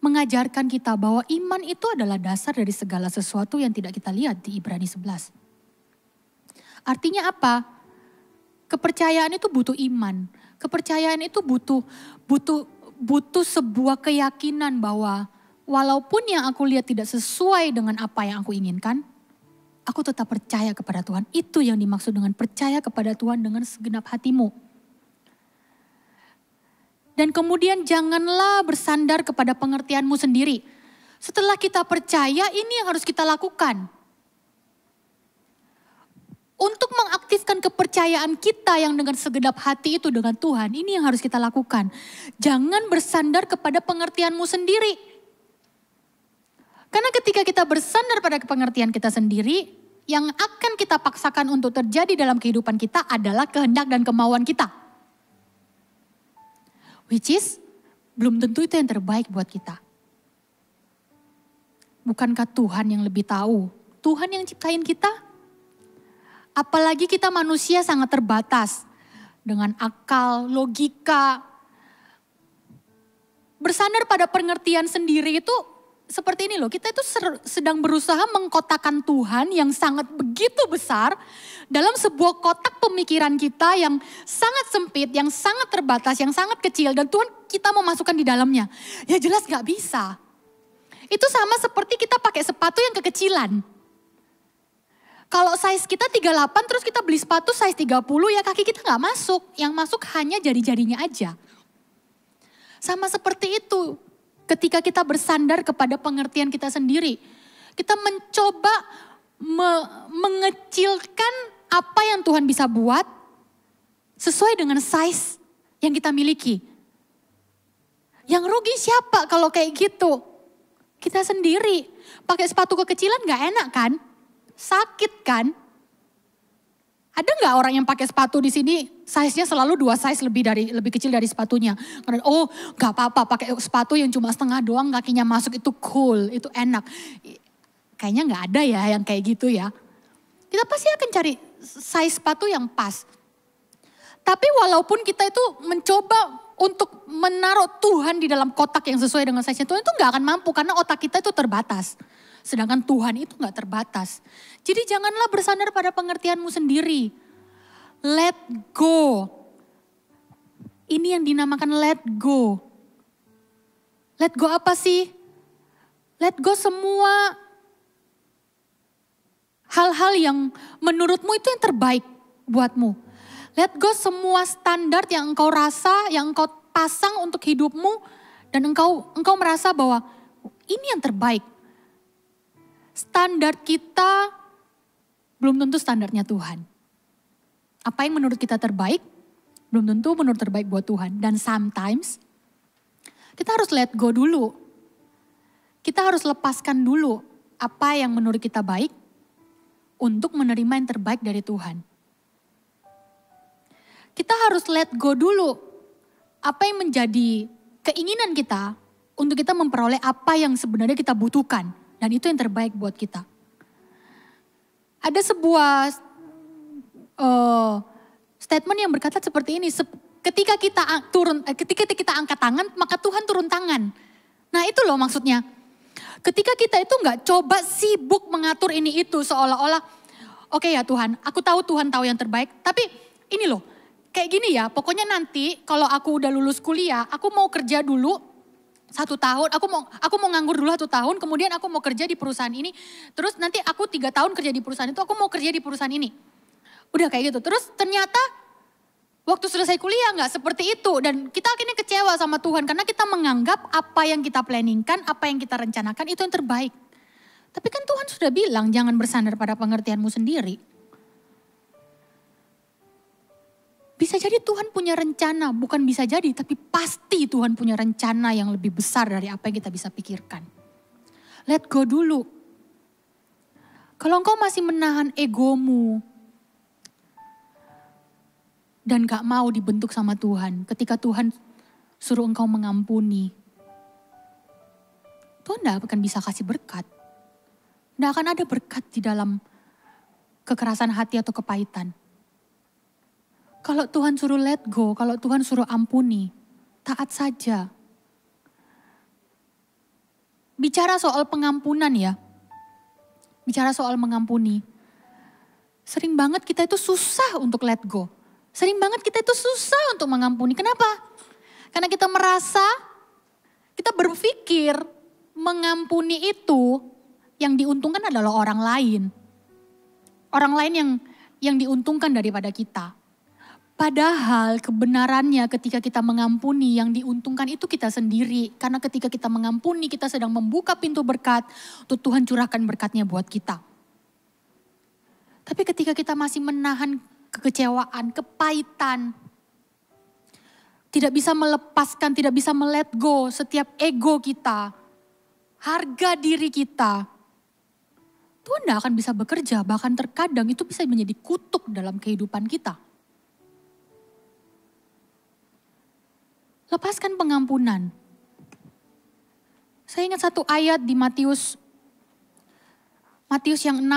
S5: mengajarkan kita bahwa iman itu adalah dasar dari segala sesuatu yang tidak kita lihat di Ibrani 11. Artinya apa? Kepercayaan itu butuh iman. Kepercayaan itu butuh sebuah keyakinan bahwa walaupun yang aku lihat tidak sesuai dengan apa yang aku inginkan, aku tetap percaya kepada Tuhan. Itu yang dimaksud dengan percaya kepada Tuhan dengan segenap hatimu. Dan kemudian janganlah bersandar kepada pengertianmu sendiri. Setelah kita percaya, ini yang harus kita lakukan. Untuk mengaktifkan kepercayaan kita yang dengan segenap hati itu dengan Tuhan, ini yang harus kita lakukan. Jangan bersandar kepada pengertianmu sendiri. Karena ketika kita bersandar pada pengertian kita sendiri, yang akan kita paksakan untuk terjadi dalam kehidupan kita adalah kehendak dan kemauan kita. Which is, belum tentu itu yang terbaik buat kita. Bukankah Tuhan yang lebih tahu? Tuhan yang ciptain kita? Apalagi kita manusia sangat terbatas. Dengan akal, logika. Bersandar pada pengertian sendiri itu seperti ini loh. Kita itu sedang berusaha mengkotakkan Tuhan yang sangat begitu besar. Dalam sebuah kotak pemikiran kita yang sangat sempit, yang sangat terbatas, yang sangat kecil. Dan Tuhan kita mau masukkan di dalamnya. Ya jelas gak bisa. Itu sama seperti kita pakai sepatu yang kekecilan. Kalau size kita 38 terus kita beli sepatu size 30 ya kaki kita gak masuk. Yang masuk hanya jari-jarinya aja. Sama seperti itu ketika kita bersandar kepada pengertian kita sendiri. Kita mencoba mengecilkan apa yang Tuhan bisa buat sesuai dengan size yang kita miliki. Yang rugi siapa kalau kayak gitu? Kita sendiri. Pakai sepatu kekecilan gak enak kan? Sakit kan? Ada nggak orang yang pakai sepatu di sini size-nya selalu 2 size lebih kecil dari sepatunya? Karena oh nggak apa-apa pakai sepatu yang cuma setengah doang kakinya masuk itu cool, itu enak. Kayaknya nggak ada ya yang kayak gitu ya. Kita pasti akan cari size sepatu yang pas. Tapi walaupun kita itu mencoba untuk menaruh Tuhan di dalam kotak yang sesuai dengan size-nya, Tuhan itu nggak akan mampu karena otak kita itu terbatas. Sedangkan Tuhan itu gak terbatas. Jadi janganlah bersandar pada pengertianmu sendiri. Let go. Ini yang dinamakan let go. Let go apa sih? Let go semua hal-hal yang menurutmu itu yang terbaik buatmu. Let go semua standar yang engkau rasa, yang engkau pasang untuk hidupmu. Dan engkau merasa bahwa ini yang terbaik. Standar kita belum tentu standarnya Tuhan. Apa yang menurut kita terbaik, belum tentu menurut terbaik buat Tuhan. Dan sometimes kita harus let go dulu. Kita harus lepaskan dulu apa yang menurut kita baik untuk menerima yang terbaik dari Tuhan. Kita harus let go dulu apa yang menjadi keinginan kita untuk kita memperoleh apa yang sebenarnya kita butuhkan. Dan itu yang terbaik buat kita. Ada sebuah statement yang berkata seperti ini. Ketika kita angkat tangan, maka Tuhan turun tangan. Nah itu loh maksudnya. Ketika kita itu gak coba sibuk mengatur ini itu seolah-olah. Oke ya Tuhan, aku tahu Tuhan tahu yang terbaik. Tapi ini loh, kayak gini ya. Pokoknya nanti kalau aku udah lulus kuliah, aku mau kerja dulu. 1 tahun, aku mau nganggur dulu 1 tahun, kemudian aku mau kerja di perusahaan ini. Terus nanti aku 3 tahun kerja di perusahaan itu, aku mau kerja di perusahaan ini. Udah kayak gitu. Terus ternyata waktu selesai kuliah gak seperti itu. Dan kita akhirnya kecewa sama Tuhan karena kita menganggap apa yang kita planningkan, apa yang kita rencanakan itu yang terbaik. Tapi kan Tuhan sudah bilang jangan bersandar pada pengertianmu sendiri. Bisa jadi Tuhan punya rencana, bukan bisa jadi, tapi pasti Tuhan punya rencana yang lebih besar dari apa yang kita bisa pikirkan. Let go dulu. Kalau engkau masih menahan egomu dan gak mau dibentuk sama Tuhan, ketika Tuhan suruh engkau mengampuni, Tuhan gak akan bisa kasih berkat. Gak akan ada berkat di dalam kekerasan hati atau kepahitan. Kalau Tuhan suruh let go, kalau Tuhan suruh ampuni, taat saja. Bicara soal pengampunan ya, bicara soal mengampuni. Sering banget kita itu susah untuk let go. Sering banget kita itu susah untuk mengampuni. Kenapa? Karena kita merasa, kita berpikir mengampuni itu yang diuntungkan adalah orang lain. Orang lain yang diuntungkan daripada kita. Padahal kebenarannya ketika kita mengampuni yang diuntungkan itu kita sendiri. Karena ketika kita mengampuni kita sedang membuka pintu berkat untuk Tuhan curahkan berkatnya buat kita. Tapi ketika kita masih menahan kekecewaan, kepahitan, tidak bisa melepaskan, tidak bisa me-let go setiap ego kita, harga diri kita, Tuhan tidak akan bisa bekerja. Bahkan terkadang itu bisa menjadi kutuk dalam kehidupan kita. Lepaskan pengampunan. Saya ingat satu ayat di Matius yang 6,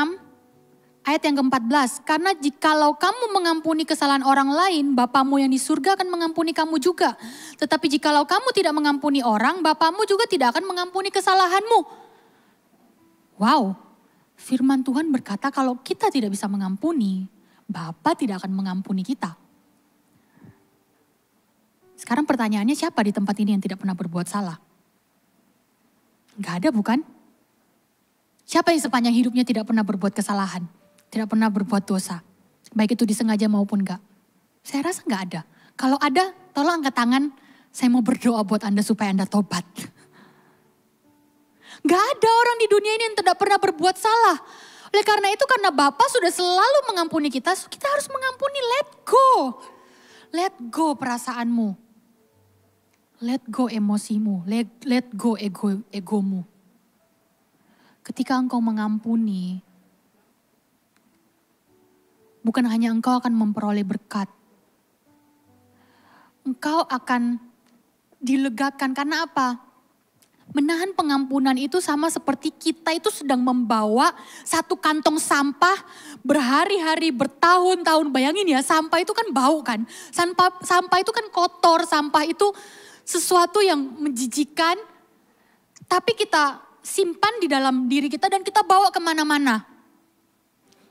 S5: ayat yang ke-14. Karena jikalau kamu mengampuni kesalahan orang lain, Bapamu yang di surga akan mengampuni kamu juga. Tetapi jikalau kamu tidak mengampuni orang, Bapamu juga tidak akan mengampuni kesalahanmu. Wow, firman Tuhan berkata kalau kita tidak bisa mengampuni, Bapa tidak akan mengampuni kita. Sekarang pertanyaannya siapa di tempat ini yang tidak pernah berbuat salah? Gak ada bukan? Siapa yang sepanjang hidupnya tidak pernah berbuat kesalahan? Tidak pernah berbuat dosa? Baik itu disengaja maupun enggak? Saya rasa gak ada. Kalau ada, tolong angkat tangan. Saya mau berdoa buat Anda supaya Anda tobat. Gak ada orang di dunia ini yang tidak pernah berbuat salah. Oleh karena itu, karena Bapa sudah selalu mengampuni kita, kita harus mengampuni. Let go. Let go perasaanmu. Let go emosimu, let go egomu. Ketika engkau mengampuni, bukan hanya engkau akan memperoleh berkat. Engkau akan dilegakan, karena apa? Menahan pengampunan itu sama seperti kita itu sedang membawa satu kantong sampah berhari-hari, bertahun-tahun. Bayangin ya, sampah itu kan bau kan. Sampah itu kan kotor, sampah itu sesuatu yang menjijikan, tapi kita simpan di dalam diri kita dan kita bawa kemana-mana.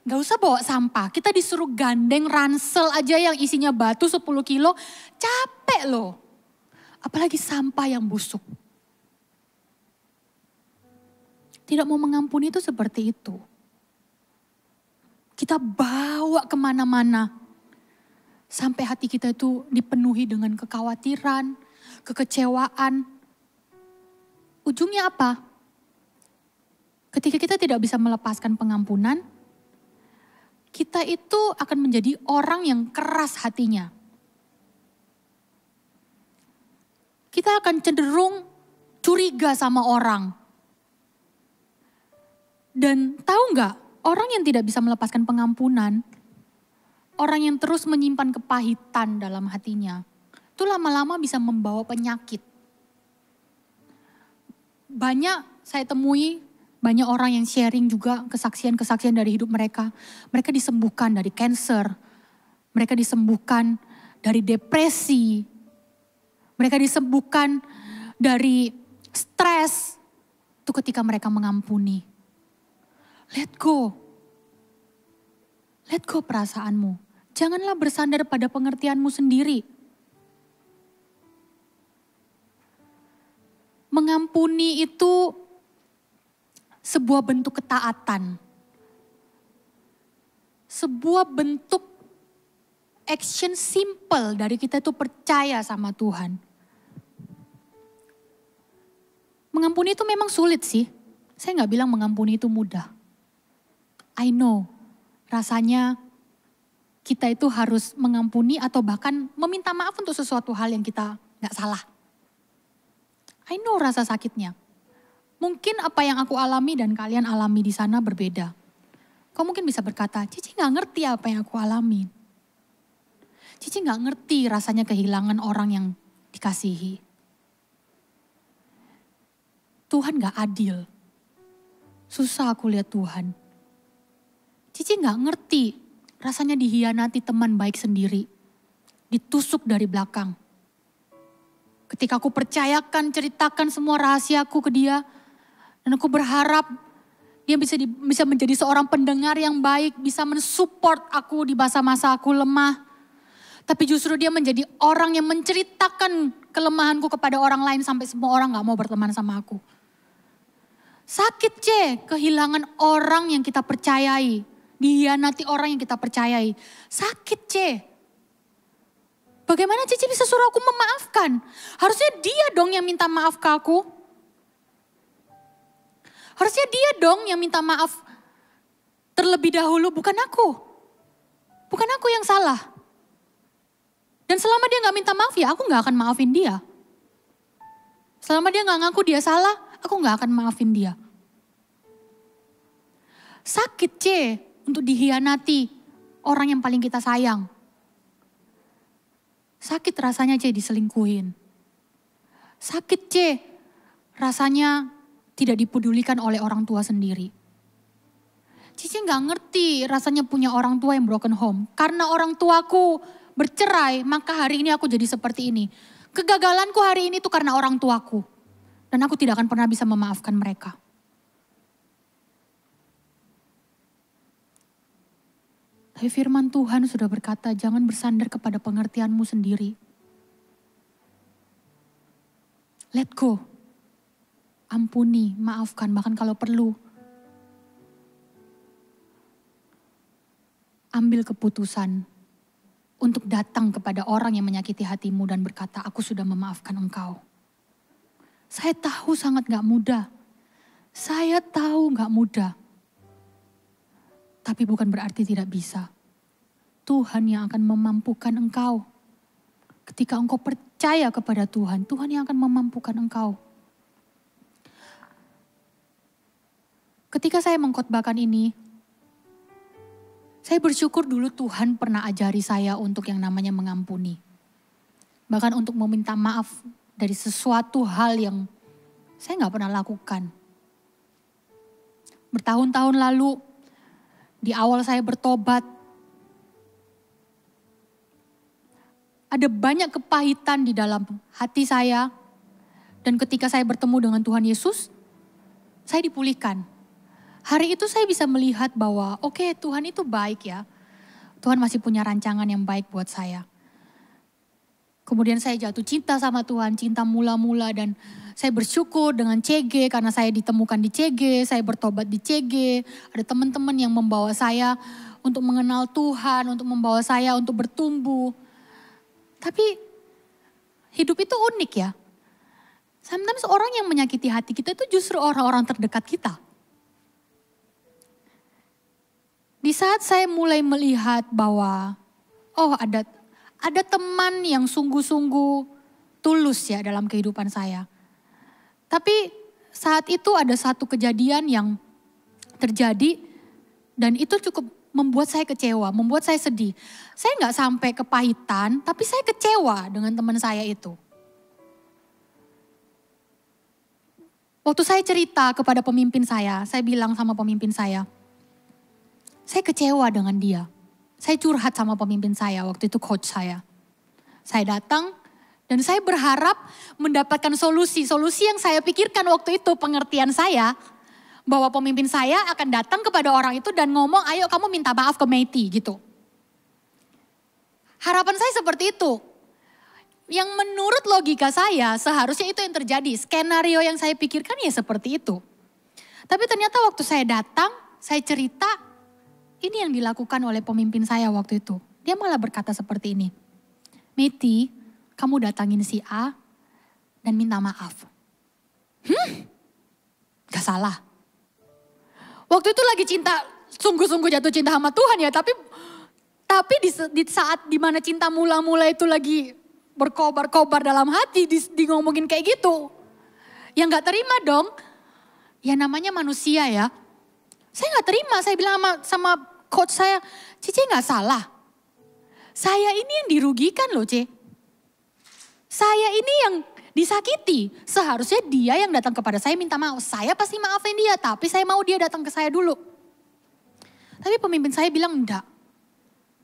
S5: Gak usah bawa sampah, kita disuruh gandeng ransel aja yang isinya batu 10 kilo, capek loh. Apalagi sampah yang busuk. Tidak mau mengampuni itu seperti itu. Kita bawa kemana-mana. Sampai hati kita itu dipenuhi dengan kekhawatiran, kekecewaan. Ujungnya apa? Ketika kita tidak bisa melepaskan pengampunan, kita itu akan menjadi orang yang keras hatinya. Kita akan cenderung curiga sama orang. Dan tahu nggak, orang yang tidak bisa melepaskan pengampunan, orang yang terus menyimpan kepahitan dalam hatinya, itu lama-lama bisa membawa penyakit. Banyak saya temui, banyak orang yang sharing juga kesaksian-kesaksian dari hidup mereka. Mereka disembuhkan dari kanker, mereka disembuhkan dari depresi, mereka disembuhkan dari stres. Itu ketika mereka mengampuni. Let go. Let go perasaanmu. Janganlah bersandar pada pengertianmu sendiri. Mengampuni itu sebuah bentuk ketaatan. Sebuah bentuk action simple dari kita itu percaya sama Tuhan. Mengampuni itu memang sulit sih. Saya gak bilang mengampuni itu mudah. I know, rasanya kita itu harus mengampuni atau bahkan meminta maaf untuk sesuatu hal yang kita gak salah. I know rasa sakitnya. Mungkin apa yang aku alami dan kalian alami di sana berbeda. Kau mungkin bisa berkata, Cici gak ngerti apa yang aku alami. Cici gak ngerti rasanya kehilangan orang yang dikasihi. Tuhan gak adil. Susah aku lihat Tuhan. Cici gak ngerti rasanya dihianati teman baik sendiri. Ditusuk dari belakang. Ketika aku percayakan, ceritakan semua rahasiaku ke dia. Dan aku berharap dia bisa menjadi seorang pendengar yang baik. Bisa mensupport aku di masa-masa aku lemah. Tapi justru dia menjadi orang yang menceritakan kelemahanku kepada orang lain. Sampai semua orang gak mau berteman sama aku. Sakit kehilangan orang yang kita percayai. Dihianati orang yang kita percayai. Sakit Bagaimana Cici bisa suruh aku memaafkan? Harusnya dia dong yang minta maaf ke aku. Harusnya dia dong yang minta maaf terlebih dahulu, bukan aku. Bukan aku yang salah. Dan selama dia gak minta maaf ya aku gak akan maafin dia. Selama dia gak ngaku dia salah, aku gak akan maafin dia. Sakit untuk dihianati orang yang paling kita sayang. Sakit rasanya diselingkuhin. Sakit rasanya tidak dipedulikan oleh orang tua sendiri. Cici gak ngerti rasanya punya orang tua yang broken home. Karena orang tuaku bercerai, maka hari ini aku jadi seperti ini. Kegagalanku hari ini tuh karena orang tuaku. Dan aku tidak akan pernah bisa memaafkan mereka. Tapi firman Tuhan sudah berkata, jangan bersandar kepada pengertianmu sendiri. Let go. Ampuni, maafkan, bahkan kalau perlu. Ambil keputusan untuk datang kepada orang yang menyakiti hatimu dan berkata, aku sudah memaafkan engkau. Saya tahu sangat gak mudah. Saya tahu gak mudah. Tapi bukan berarti tidak bisa. Tuhan yang akan memampukan engkau. Ketika engkau percaya kepada Tuhan, Tuhan yang akan memampukan engkau. Ketika saya mengkhotbahkan ini, saya bersyukur dulu Tuhan pernah ajari saya untuk yang namanya mengampuni. Bahkan untuk meminta maaf dari sesuatu hal yang saya gak pernah lakukan. Bertahun-tahun lalu, di awal saya bertobat, ada banyak kepahitan di dalam hati saya. Dan ketika saya bertemu dengan Tuhan Yesus, saya dipulihkan. Hari itu saya bisa melihat bahwa oke, Tuhan itu baik ya. Tuhan masih punya rancangan yang baik buat saya. Kemudian saya jatuh cinta sama Tuhan, cinta mula-mula, dan saya bersyukur dengan CG karena saya ditemukan di CG, saya bertobat di CG. Ada teman-teman yang membawa saya untuk mengenal Tuhan, untuk membawa saya untuk bertumbuh. Tapi hidup itu unik ya. Sometimes orang yang menyakiti hati kita itu justru orang-orang terdekat kita. Di saat saya mulai melihat bahwa ada teman yang sungguh-sungguh tulus ya dalam kehidupan saya. Tapi saat itu ada satu kejadian yang terjadi dan itu cukup membuat saya kecewa, membuat saya sedih. Saya gak sampai kepahitan, tapi saya kecewa dengan teman saya itu. Waktu saya cerita kepada pemimpin saya bilang sama pemimpin saya kecewa dengan dia. Saya curhat sama pemimpin saya, waktu itu coach saya. Saya datang dan saya berharap mendapatkan solusi yang saya pikirkan waktu itu, pengertian saya. Bahwa pemimpin saya akan datang kepada orang itu dan ngomong, ayo kamu minta maaf ke Meiti gitu. Harapan saya seperti itu. Yang menurut logika saya seharusnya itu yang terjadi. Skenario yang saya pikirkan ya seperti itu. Tapi ternyata waktu saya datang, saya cerita, ini yang dilakukan oleh pemimpin saya waktu itu. Dia malah berkata seperti ini. Meiti, kamu datangin si A dan minta maaf. Gak salah. Waktu itu lagi sungguh-sungguh jatuh cinta sama Tuhan ya. Tapi di saat dimana cinta mula-mula itu lagi berkobar-kobar dalam hati, di ngomongin kayak gitu. Ya gak terima dong. Ya namanya manusia ya. Saya nggak terima, saya bilang sama coach saya, Cici nggak salah. Saya ini yang dirugikan loh C. Saya ini yang disakiti. Seharusnya dia yang datang kepada saya minta maaf. Saya pasti maafin dia, tapi saya mau dia datang ke saya dulu. Tapi pemimpin saya bilang enggak.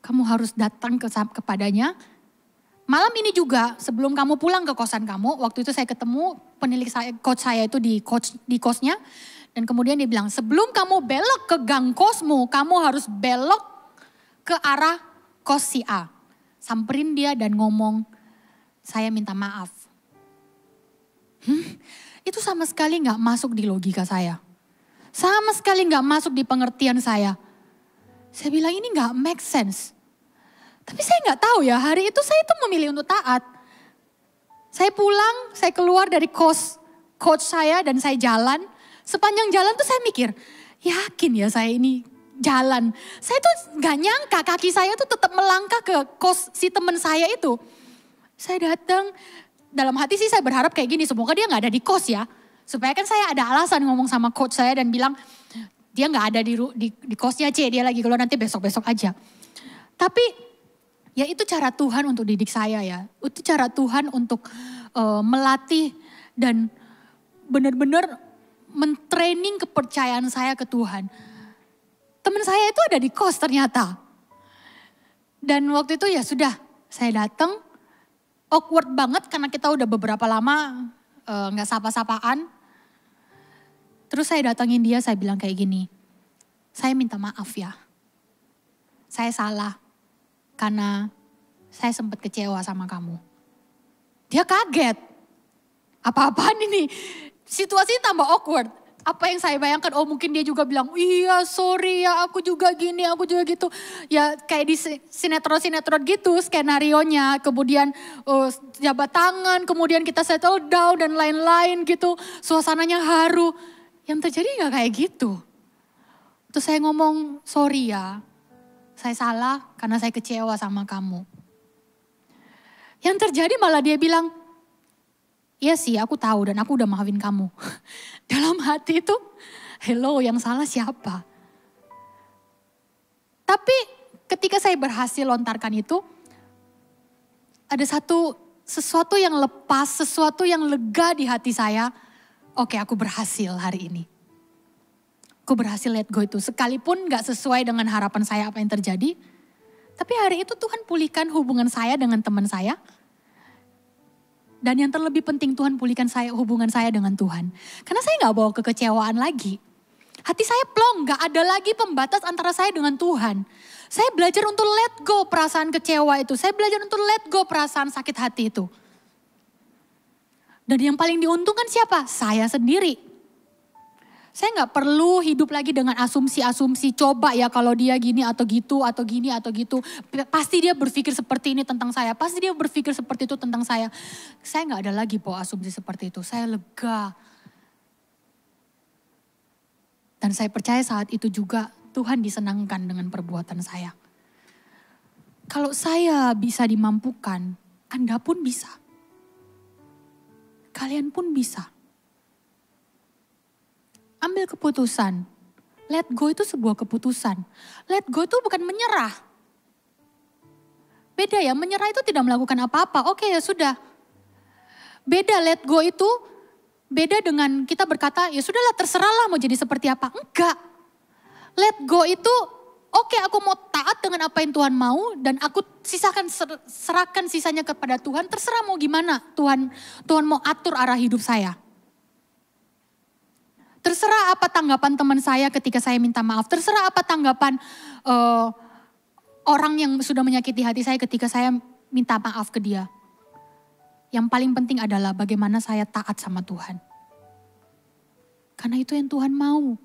S5: Kamu harus datang kepadanya. Malam ini juga sebelum kamu pulang ke kosan kamu, waktu itu saya ketemu penilik saya, coach saya itu di kosnya. Dan kemudian dia bilang, sebelum kamu belok ke gang kosmu, kamu harus belok ke arah kos si A. Samperin dia dan ngomong, saya minta maaf. Itu sama sekali gak masuk di logika saya. Sama sekali gak masuk di pengertian saya. Saya bilang ini gak make sense. Tapi saya nggak tahu ya, hari itu saya itu memilih untuk taat. Saya pulang, saya keluar dari coach saya dan saya jalan. Sepanjang jalan tuh saya mikir, yakin ya saya ini jalan. Saya tuh nggak nyangka kaki saya tuh tetap melangkah ke kos si teman saya itu. Saya datang, dalam hati sih saya berharap kayak gini, semoga dia nggak ada di kos ya. Supaya kan saya ada alasan ngomong sama coach saya dan bilang, dia nggak ada di kosnya C, dia lagi keluar nanti besok-besok aja. Tapi ya itu cara Tuhan untuk didik saya ya. Itu cara Tuhan untuk melatih dan benar-benar mentraining kepercayaan saya ke Tuhan. Teman saya itu ada di kos ternyata. Dan waktu itu ya sudah, saya datang. Awkward banget karena kita udah beberapa lama gak sapa-sapaan. Terus saya datangin dia, saya bilang kayak gini. Saya minta maaf ya. Saya salah. Karena saya sempat kecewa sama kamu. Dia kaget. Apa-apaan ini? Situasinya tambah awkward. Apa yang saya bayangkan, oh mungkin dia juga bilang, iya sorry ya aku juga gini, aku juga gitu. Ya kayak di sinetron-sinetron gitu skenarionya. Kemudian jabat tangan, kemudian kita settle down dan lain-lain gitu. Suasananya haru. Yang terjadi gak kayak gitu. Terus saya ngomong, sorry ya. Saya salah karena saya kecewa sama kamu. Yang terjadi malah dia bilang, iya sih aku tahu dan aku udah maafin kamu. Dalam hati itu, hello yang salah siapa? Tapi ketika saya berhasil lontarkan itu, ada sesuatu yang lepas, sesuatu yang lega di hati saya. Oke, aku berhasil hari ini. Aku berhasil let go itu. Sekalipun gak sesuai dengan harapan saya apa yang terjadi. Tapi hari itu Tuhan pulihkan hubungan saya dengan teman saya. Dan yang terlebih penting Tuhan pulihkan hubungan saya dengan Tuhan. Karena saya gak bawa kekecewaan lagi. Hati saya plong, gak ada lagi pembatas antara saya dengan Tuhan. Saya belajar untuk let go perasaan kecewa itu. Saya belajar untuk let go perasaan sakit hati itu. Dan yang paling diuntungkan siapa? Saya sendiri. Saya gak perlu hidup lagi dengan asumsi-asumsi, coba ya kalau dia gini atau gitu, atau gini atau gitu. Pasti dia berpikir seperti ini tentang saya, pasti dia berpikir seperti itu tentang saya. Saya gak ada lagi bawa asumsi seperti itu, saya lega. Dan saya percaya saat itu juga Tuhan disenangkan dengan perbuatan saya. Kalau saya bisa dimampukan, Anda pun bisa. Kalian pun bisa. Ambil keputusan. Let go itu sebuah keputusan. Let go itu bukan menyerah. Beda ya, menyerah itu tidak melakukan apa-apa. Oke ya sudah. Beda let go itu, beda dengan kita berkata, ya sudahlah terserahlah mau jadi seperti apa. Enggak. Let go itu, oke aku mau taat dengan apa yang Tuhan mau. Dan aku serahkan sisanya kepada Tuhan. Terserah mau gimana Tuhan mau atur arah hidup saya. Terserah apa tanggapan teman saya ketika saya minta maaf. Terserah apa tanggapan orang yang sudah menyakiti hati saya ketika saya minta maaf ke dia. Yang paling penting adalah bagaimana saya taat sama Tuhan. Karena itu yang Tuhan mau.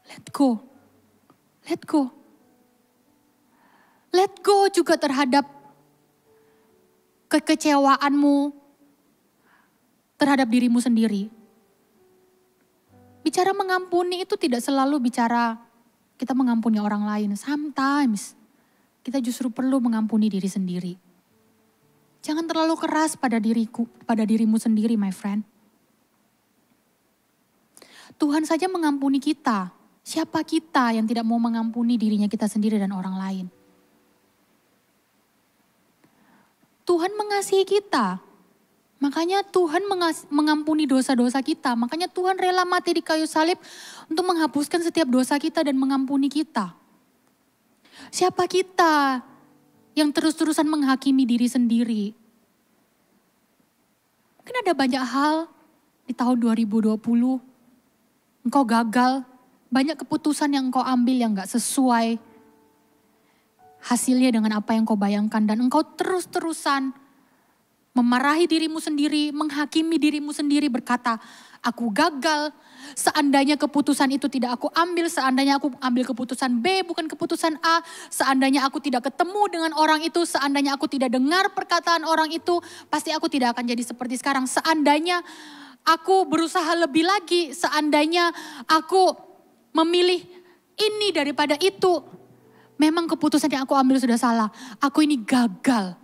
S5: Let go. Let go. Let go juga terhadap kekecewaanmu terhadap dirimu sendiri. Bicara mengampuni itu tidak selalu bicara kita mengampuni orang lain. Sometimes kita justru perlu mengampuni diri sendiri. Jangan terlalu keras pada dirimu sendiri, my friend. Tuhan saja mengampuni kita. Siapa kita yang tidak mau mengampuni dirinya kita sendiri dan orang lain? Tuhan mengasihi kita. Makanya Tuhan mengampuni dosa-dosa kita. Makanya Tuhan rela mati di kayu salib untuk menghapuskan setiap dosa kita dan mengampuni kita. Siapa kita yang terus-terusan menghakimi diri sendiri? Mungkin ada banyak hal di tahun 2020. Engkau gagal, banyak keputusan yang engkau ambil yang gak sesuai hasilnya dengan apa yang kau bayangkan. Dan engkau terus-terusan memarahi dirimu sendiri, menghakimi dirimu sendiri, berkata, aku gagal, seandainya keputusan itu tidak aku ambil, seandainya aku ambil keputusan B bukan keputusan A, seandainya aku tidak ketemu dengan orang itu, seandainya aku tidak dengar perkataan orang itu, pasti aku tidak akan jadi seperti sekarang. Seandainya aku berusaha lebih lagi, seandainya aku memilih ini daripada itu, memang keputusan yang aku ambil sudah salah, aku ini gagal.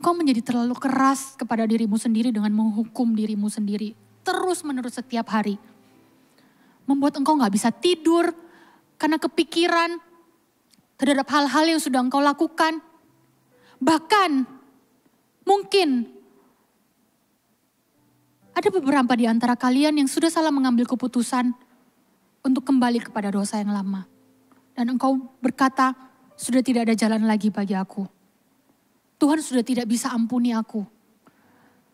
S5: Kau menjadi terlalu keras kepada dirimu sendiri dengan menghukum dirimu sendiri. Terus menerus setiap hari. Membuat engkau gak bisa tidur karena kepikiran terhadap hal-hal yang sudah engkau lakukan. Bahkan mungkin ada beberapa di antara kalian yang sudah salah mengambil keputusan untuk kembali kepada dosa yang lama. Dan engkau berkata, sudah tidak ada jalan lagi bagi aku. Tuhan sudah tidak bisa ampuni aku.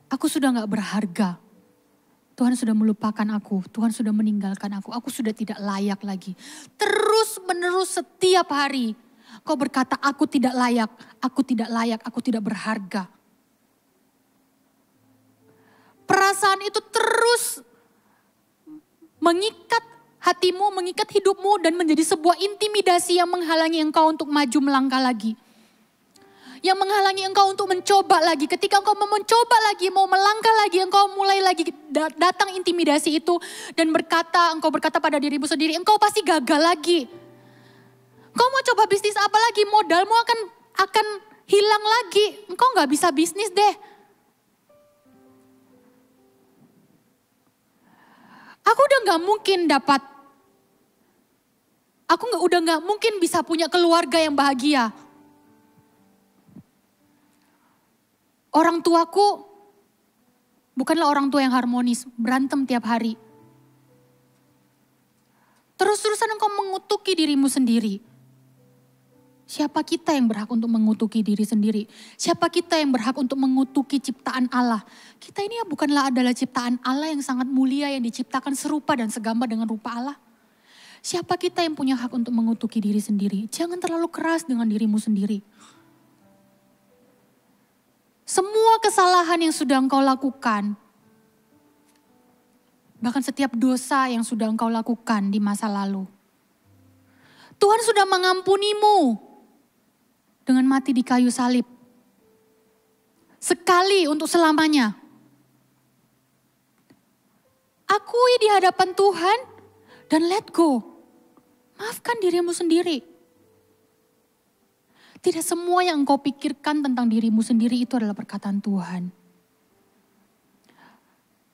S5: Aku sudah gak berharga. Tuhan sudah melupakan aku. Tuhan sudah meninggalkan aku. Aku sudah tidak layak lagi. Terus menerus setiap hari. Kau berkata, aku tidak layak. Aku tidak layak. Aku tidak berharga. Perasaan itu terus mengikat hatimu, mengikat hidupmu. Dan menjadi sebuah intimidasi yang menghalangi engkau untuk maju melangkah lagi. Yang menghalangi engkau untuk mencoba lagi. Ketika engkau mau mencoba lagi, mau melangkah lagi, engkau mulai lagi datang intimidasi itu. Dan engkau berkata pada dirimu sendiri, engkau pasti gagal lagi. Engkau mau coba bisnis apa lagi, modalmu akan hilang lagi. Engkau gak bisa bisnis deh. Aku udah gak mungkin udah gak mungkin bisa punya keluarga yang bahagia. Orang tuaku bukanlah orang tua yang harmonis, berantem tiap hari. Terus-terusan engkau mengutuki dirimu sendiri. Siapa kita yang berhak untuk mengutuki diri sendiri? Siapa kita yang berhak untuk mengutuki ciptaan Allah? Kita ini adalah ciptaan Allah yang sangat mulia, yang diciptakan serupa dan segambar dengan rupa Allah. Siapa kita yang punya hak untuk mengutuki diri sendiri? Jangan terlalu keras dengan dirimu sendiri. Semua kesalahan yang sudah engkau lakukan, bahkan setiap dosa yang sudah engkau lakukan di masa lalu, Tuhan sudah mengampunimu dengan mati di kayu salib. Sekali untuk selamanya. Akui di hadapan Tuhan dan let go. Maafkan dirimu sendiri. Tidak semua yang engkau pikirkan tentang dirimu sendiri itu adalah perkataan Tuhan.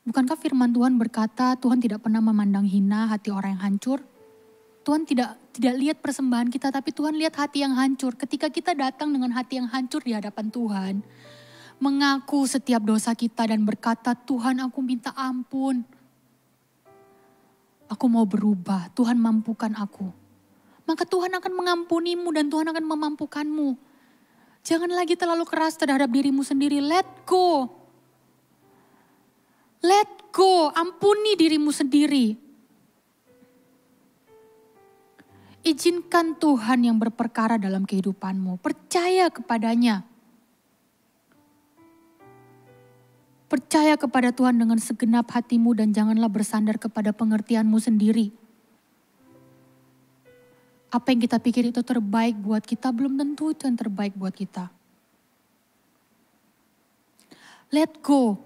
S5: Bukankah firman Tuhan berkata, Tuhan tidak pernah memandang hina hati orang yang hancur? Tuhan tidak lihat persembahan kita, tapi Tuhan lihat hati yang hancur. Ketika kita datang dengan hati yang hancur di hadapan Tuhan, mengaku setiap dosa kita dan berkata, Tuhan aku minta ampun. Aku mau berubah, Tuhan mampukan aku. Maka Tuhan akan mengampunimu dan Tuhan akan memampukanmu. Jangan lagi terlalu keras terhadap dirimu sendiri. Let go. Let go. Ampuni dirimu sendiri. Izinkan Tuhan yang berperkara dalam kehidupanmu. Percaya kepadanya. Percaya kepada Tuhan dengan segenap hatimu dan janganlah bersandar kepada pengertianmu sendiri. Apa yang kita pikir itu terbaik buat kita, belum tentu itu yang terbaik buat kita. Let go.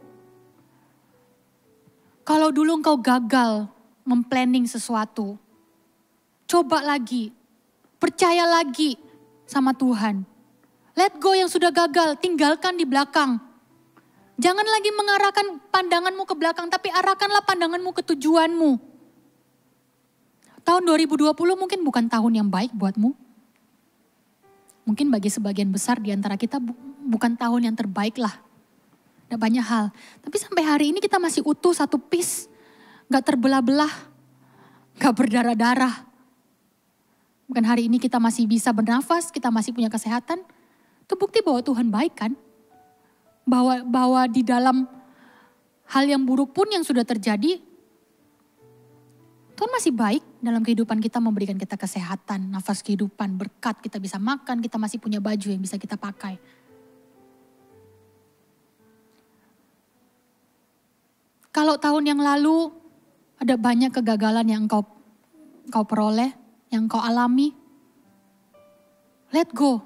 S5: Kalau dulu engkau gagal memplanning sesuatu, coba lagi. Percaya lagi sama Tuhan. Let go yang sudah gagal, tinggalkan di belakang. Jangan lagi mengarahkan pandanganmu ke belakang, tapi arahkanlah pandanganmu ke tujuanmu. Tahun 2020 mungkin bukan tahun yang baik buatmu. Mungkin bagi sebagian besar di antara kita bukan tahun yang terbaik lah. Ada banyak hal. Tapi sampai hari ini kita masih utuh satu piece. Gak terbelah-belah. Gak berdarah-darah. Bukan hari ini kita masih bisa bernafas, kita masih punya kesehatan. Itu bukti bahwa Tuhan baik kan? Bahwa di dalam hal yang buruk pun yang sudah terjadi, Tuhan masih baik dalam kehidupan kita, memberikan kita kesehatan, nafas kehidupan, berkat, kita bisa makan, kita masih punya baju yang bisa kita pakai. Kalau tahun yang lalu ada banyak kegagalan yang engkau peroleh, yang engkau alami, let go.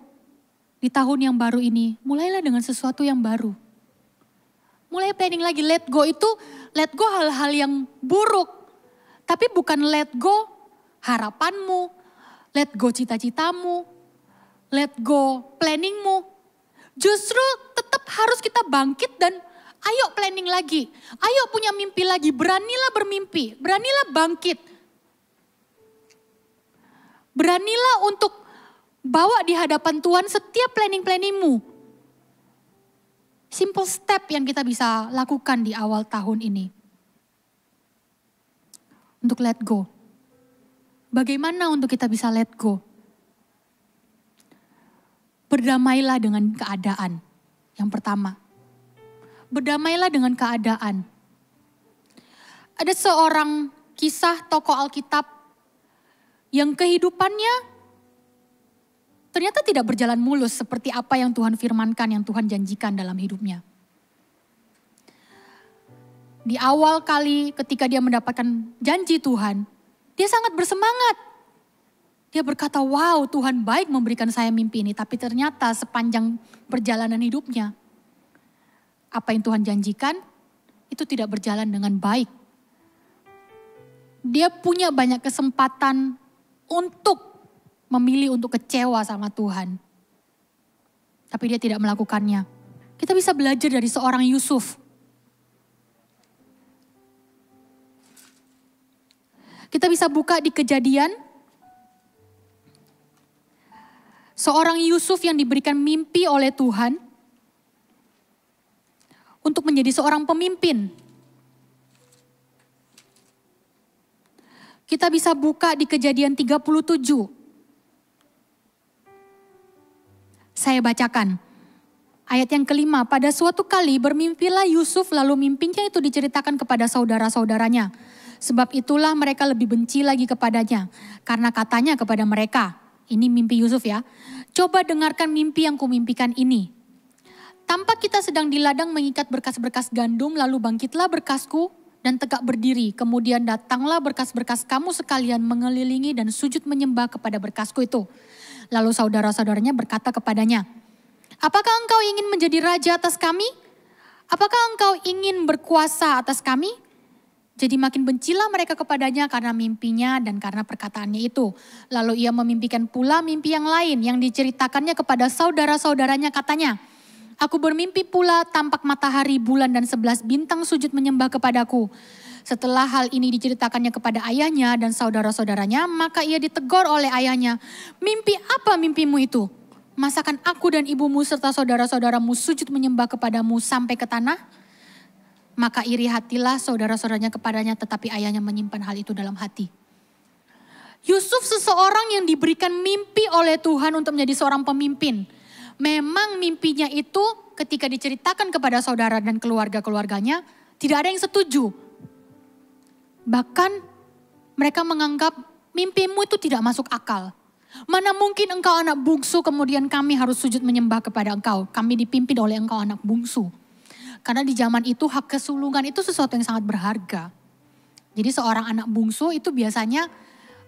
S5: Di tahun yang baru ini, mulailah dengan sesuatu yang baru. Mulai planning lagi, let go itu, let go hal-hal yang buruk. Tapi bukan let go harapanmu, let go cita-citamu, let go planningmu. Justru tetap harus kita bangkit dan ayo planning lagi. Ayo punya mimpi lagi, beranilah bermimpi, beranilah bangkit. Beranilah untuk bawa di hadapan Tuhan setiap planning-planningmu. Simple step yang kita bisa lakukan di awal tahun ini. Untuk let go. Bagaimana untuk kita bisa let go? Berdamailah dengan keadaan. Yang pertama. Berdamailah dengan keadaan. Ada seorang kisah tokoh Alkitab yang kehidupannya ternyata tidak berjalan mulus seperti apa yang Tuhan firmankan, yang Tuhan janjikan dalam hidupnya. Di awal kali ketika dia mendapatkan janji Tuhan, dia sangat bersemangat. Dia berkata, wow, Tuhan baik memberikan saya mimpi ini. Tapi ternyata sepanjang perjalanan hidupnya, apa yang Tuhan janjikan itu tidak berjalan dengan baik. Dia punya banyak kesempatan untuk memilih untuk kecewa sama Tuhan. Tapi dia tidak melakukannya. Kita bisa belajar dari seorang Yusuf. Kita bisa buka di Kejadian. Seorang Yusuf yang diberikan mimpi oleh Tuhan untuk menjadi seorang pemimpin. Kita bisa buka di Kejadian 37. Saya bacakan. Ayat yang kelima, pada suatu kali bermimpilah Yusuf lalu mimpinya itu diceritakan kepada saudara-saudaranya. Sebab itulah mereka lebih benci lagi kepadanya. Karena katanya kepada mereka, ini mimpi Yusuf ya. Coba dengarkan mimpi yang kumimpikan ini. Tampak kita sedang di ladang mengikat berkas-berkas gandum lalu bangkitlah berkasku dan tegak berdiri. Kemudian datanglah berkas-berkas kamu sekalian mengelilingi dan sujud menyembah kepada berkasku itu. Lalu saudara-saudaranya berkata kepadanya, apakah engkau ingin menjadi raja atas kami? Apakah engkau ingin berkuasa atas kami? Jadi makin bencilah mereka kepadanya karena mimpinya dan karena perkataannya itu. Lalu ia memimpikan pula mimpi yang lain yang diceritakannya kepada saudara-saudaranya, katanya, aku bermimpi pula tampak matahari, bulan dan 11 bintang sujud menyembah kepadaku. Setelah hal ini diceritakannya kepada ayahnya dan saudara-saudaranya, maka ia ditegur oleh ayahnya. Mimpi apa mimpimu itu? Masakan aku dan ibumu serta saudara-saudaramu sujud menyembah kepadamu sampai ke tanah? Maka iri hatilah saudara-saudaranya kepadanya, tetapi ayahnya menyimpan hal itu dalam hati. Yusuf seseorang yang diberikan mimpi oleh Tuhan untuk menjadi seorang pemimpin. Memang mimpinya itu ketika diceritakan kepada saudara dan keluarga-keluarganya, tidak ada yang setuju. Bahkan mereka menganggap mimpimu itu tidak masuk akal. Mana mungkin engkau anak bungsu kemudian kami harus sujud menyembah kepada engkau. Kami dipimpin oleh engkau anak bungsu. Karena di zaman itu hak kesulungan itu sesuatu yang sangat berharga. Jadi seorang anak bungsu itu biasanya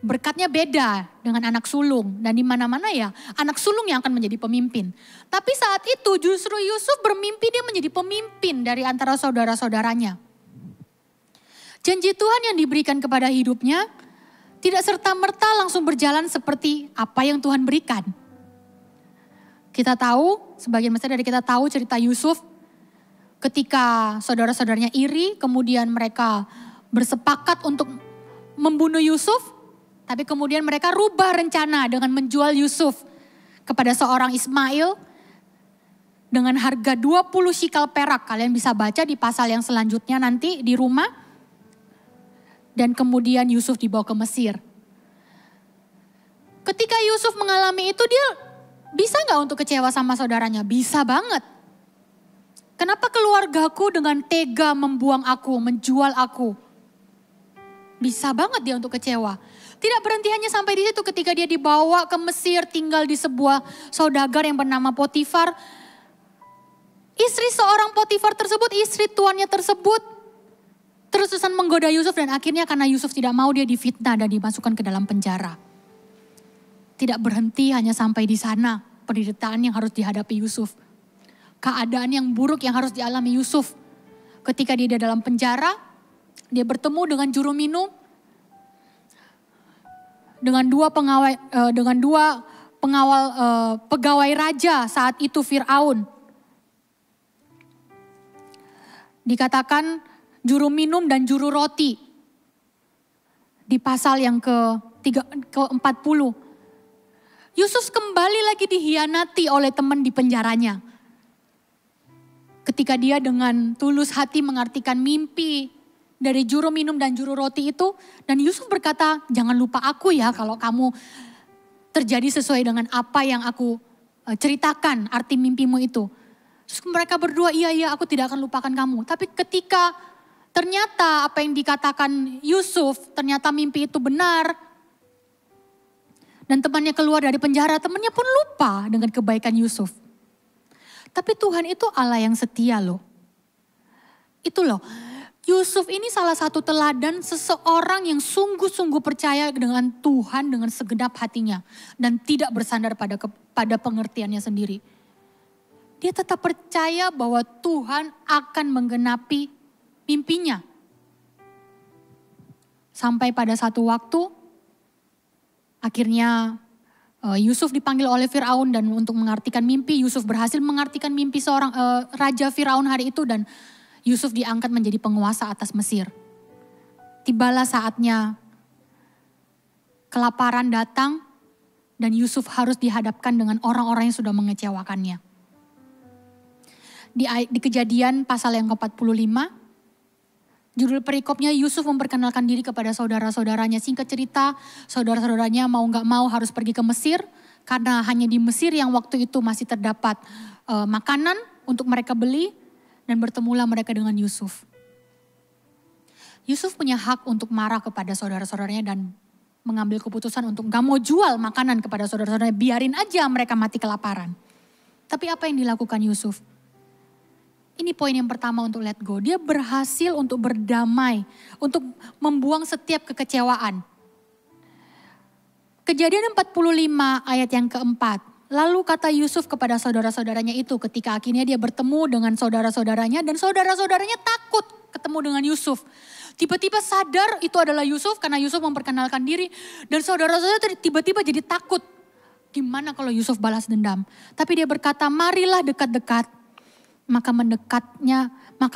S5: berkatnya beda dengan anak sulung. Dan di mana-mana ya anak sulung yang akan menjadi pemimpin. Tapi saat itu justru Yusuf bermimpi dia menjadi pemimpin dari antara saudara-saudaranya. Janji Tuhan yang diberikan kepada hidupnya tidak serta-merta langsung berjalan seperti apa yang Tuhan berikan. Kita tahu, sebagian besar dari kita tahu cerita Yusuf. ketika saudara-saudaranya iri, kemudian mereka bersepakat untuk membunuh Yusuf, tapi kemudian mereka rubah rencana dengan menjual Yusuf kepada seorang Ismail dengan harga 20 shikal perak. Kalian bisa baca di pasal yang selanjutnya nanti di rumah. Dan kemudian Yusuf dibawa ke Mesir. Ketika Yusuf mengalami itu, dia bisa gak untuk kecewa sama saudaranya? Bisa banget. Kenapa keluargaku dengan tega membuang aku, menjual aku? Bisa banget dia untuk kecewa. Tidak berhenti hanya sampai di situ, ketika dia dibawa ke Mesir, tinggal di sebuah saudagar yang bernama Potifar. Istri seorang Potifar tersebut, istri tuannya tersebut, terus-terusan menggoda Yusuf, dan akhirnya karena Yusuf tidak mau, dia difitnah dan dimasukkan ke dalam penjara. Tidak berhenti hanya sampai di sana, penderitaan yang harus dihadapi Yusuf. Keadaan yang buruk yang harus dialami Yusuf. Ketika dia di dalam penjara, dia bertemu dengan juru minum, dengan dua pegawai raja saat itu Firaun. Dikatakan juru minum dan juru roti. Di pasal yang ke-40. Yusuf kembali lagi dihianati oleh teman di penjaranya. Ketika dia dengan tulus hati mengartikan mimpi dari juru minum dan juru roti itu. Dan Yusuf berkata, jangan lupa aku ya kalau kamu terjadi sesuai dengan apa yang aku ceritakan arti mimpimu itu. Terus mereka berdua, iya aku tidak akan lupakan kamu. Tapi ketika ternyata apa yang dikatakan Yusuf, ternyata mimpi itu benar. Dan temannya keluar dari penjara, temannya pun lupa dengan kebaikan Yusuf. Tapi Tuhan itu Allah yang setia loh. Itu loh, Yusuf ini salah satu teladan seseorang yang sungguh-sungguh percaya dengan Tuhan dengan segenap hatinya. Dan tidak bersandar pada pengertiannya sendiri. Dia tetap percaya bahwa Tuhan akan menggenapi mimpinya. Sampai pada satu waktu, akhirnya Yusuf dipanggil oleh Firaun dan untuk mengartikan mimpi. Yusuf berhasil mengartikan mimpi seorang Raja Firaun hari itu dan Yusuf diangkat menjadi penguasa atas Mesir. Tibalah saatnya kelaparan datang dan Yusuf harus dihadapkan dengan orang-orang yang sudah mengecewakannya. Di Kejadian pasal yang ke-45, judul perikopnya Yusuf memperkenalkan diri kepada saudara-saudaranya. Singkat cerita, saudara-saudaranya mau gak mau harus pergi ke Mesir. Karena hanya di Mesir yang waktu itu masih terdapat makanan untuk mereka beli. Dan bertemulah mereka dengan Yusuf. Yusuf punya hak untuk marah kepada saudara-saudaranya dan mengambil keputusan untuk gak mau jual makanan kepada saudara-saudaranya. Biarin aja mereka mati kelaparan. Tapi apa yang dilakukan Yusuf? Ini poin yang pertama untuk let go. Dia berhasil untuk berdamai, untuk membuang setiap kekecewaan. Kejadian 45 ayat yang keempat. Lalu kata Yusuf kepada saudara-saudaranya itu ketika akhirnya dia bertemu dengan saudara-saudaranya. Dan saudara-saudaranya takut ketemu dengan Yusuf. Tiba-tiba sadar itu adalah Yusuf karena Yusuf memperkenalkan diri. Dan saudara-saudara tiba-tiba jadi takut. Gimana kalau Yusuf balas dendam? Tapi dia berkata, marilah dekat-dekat. Maka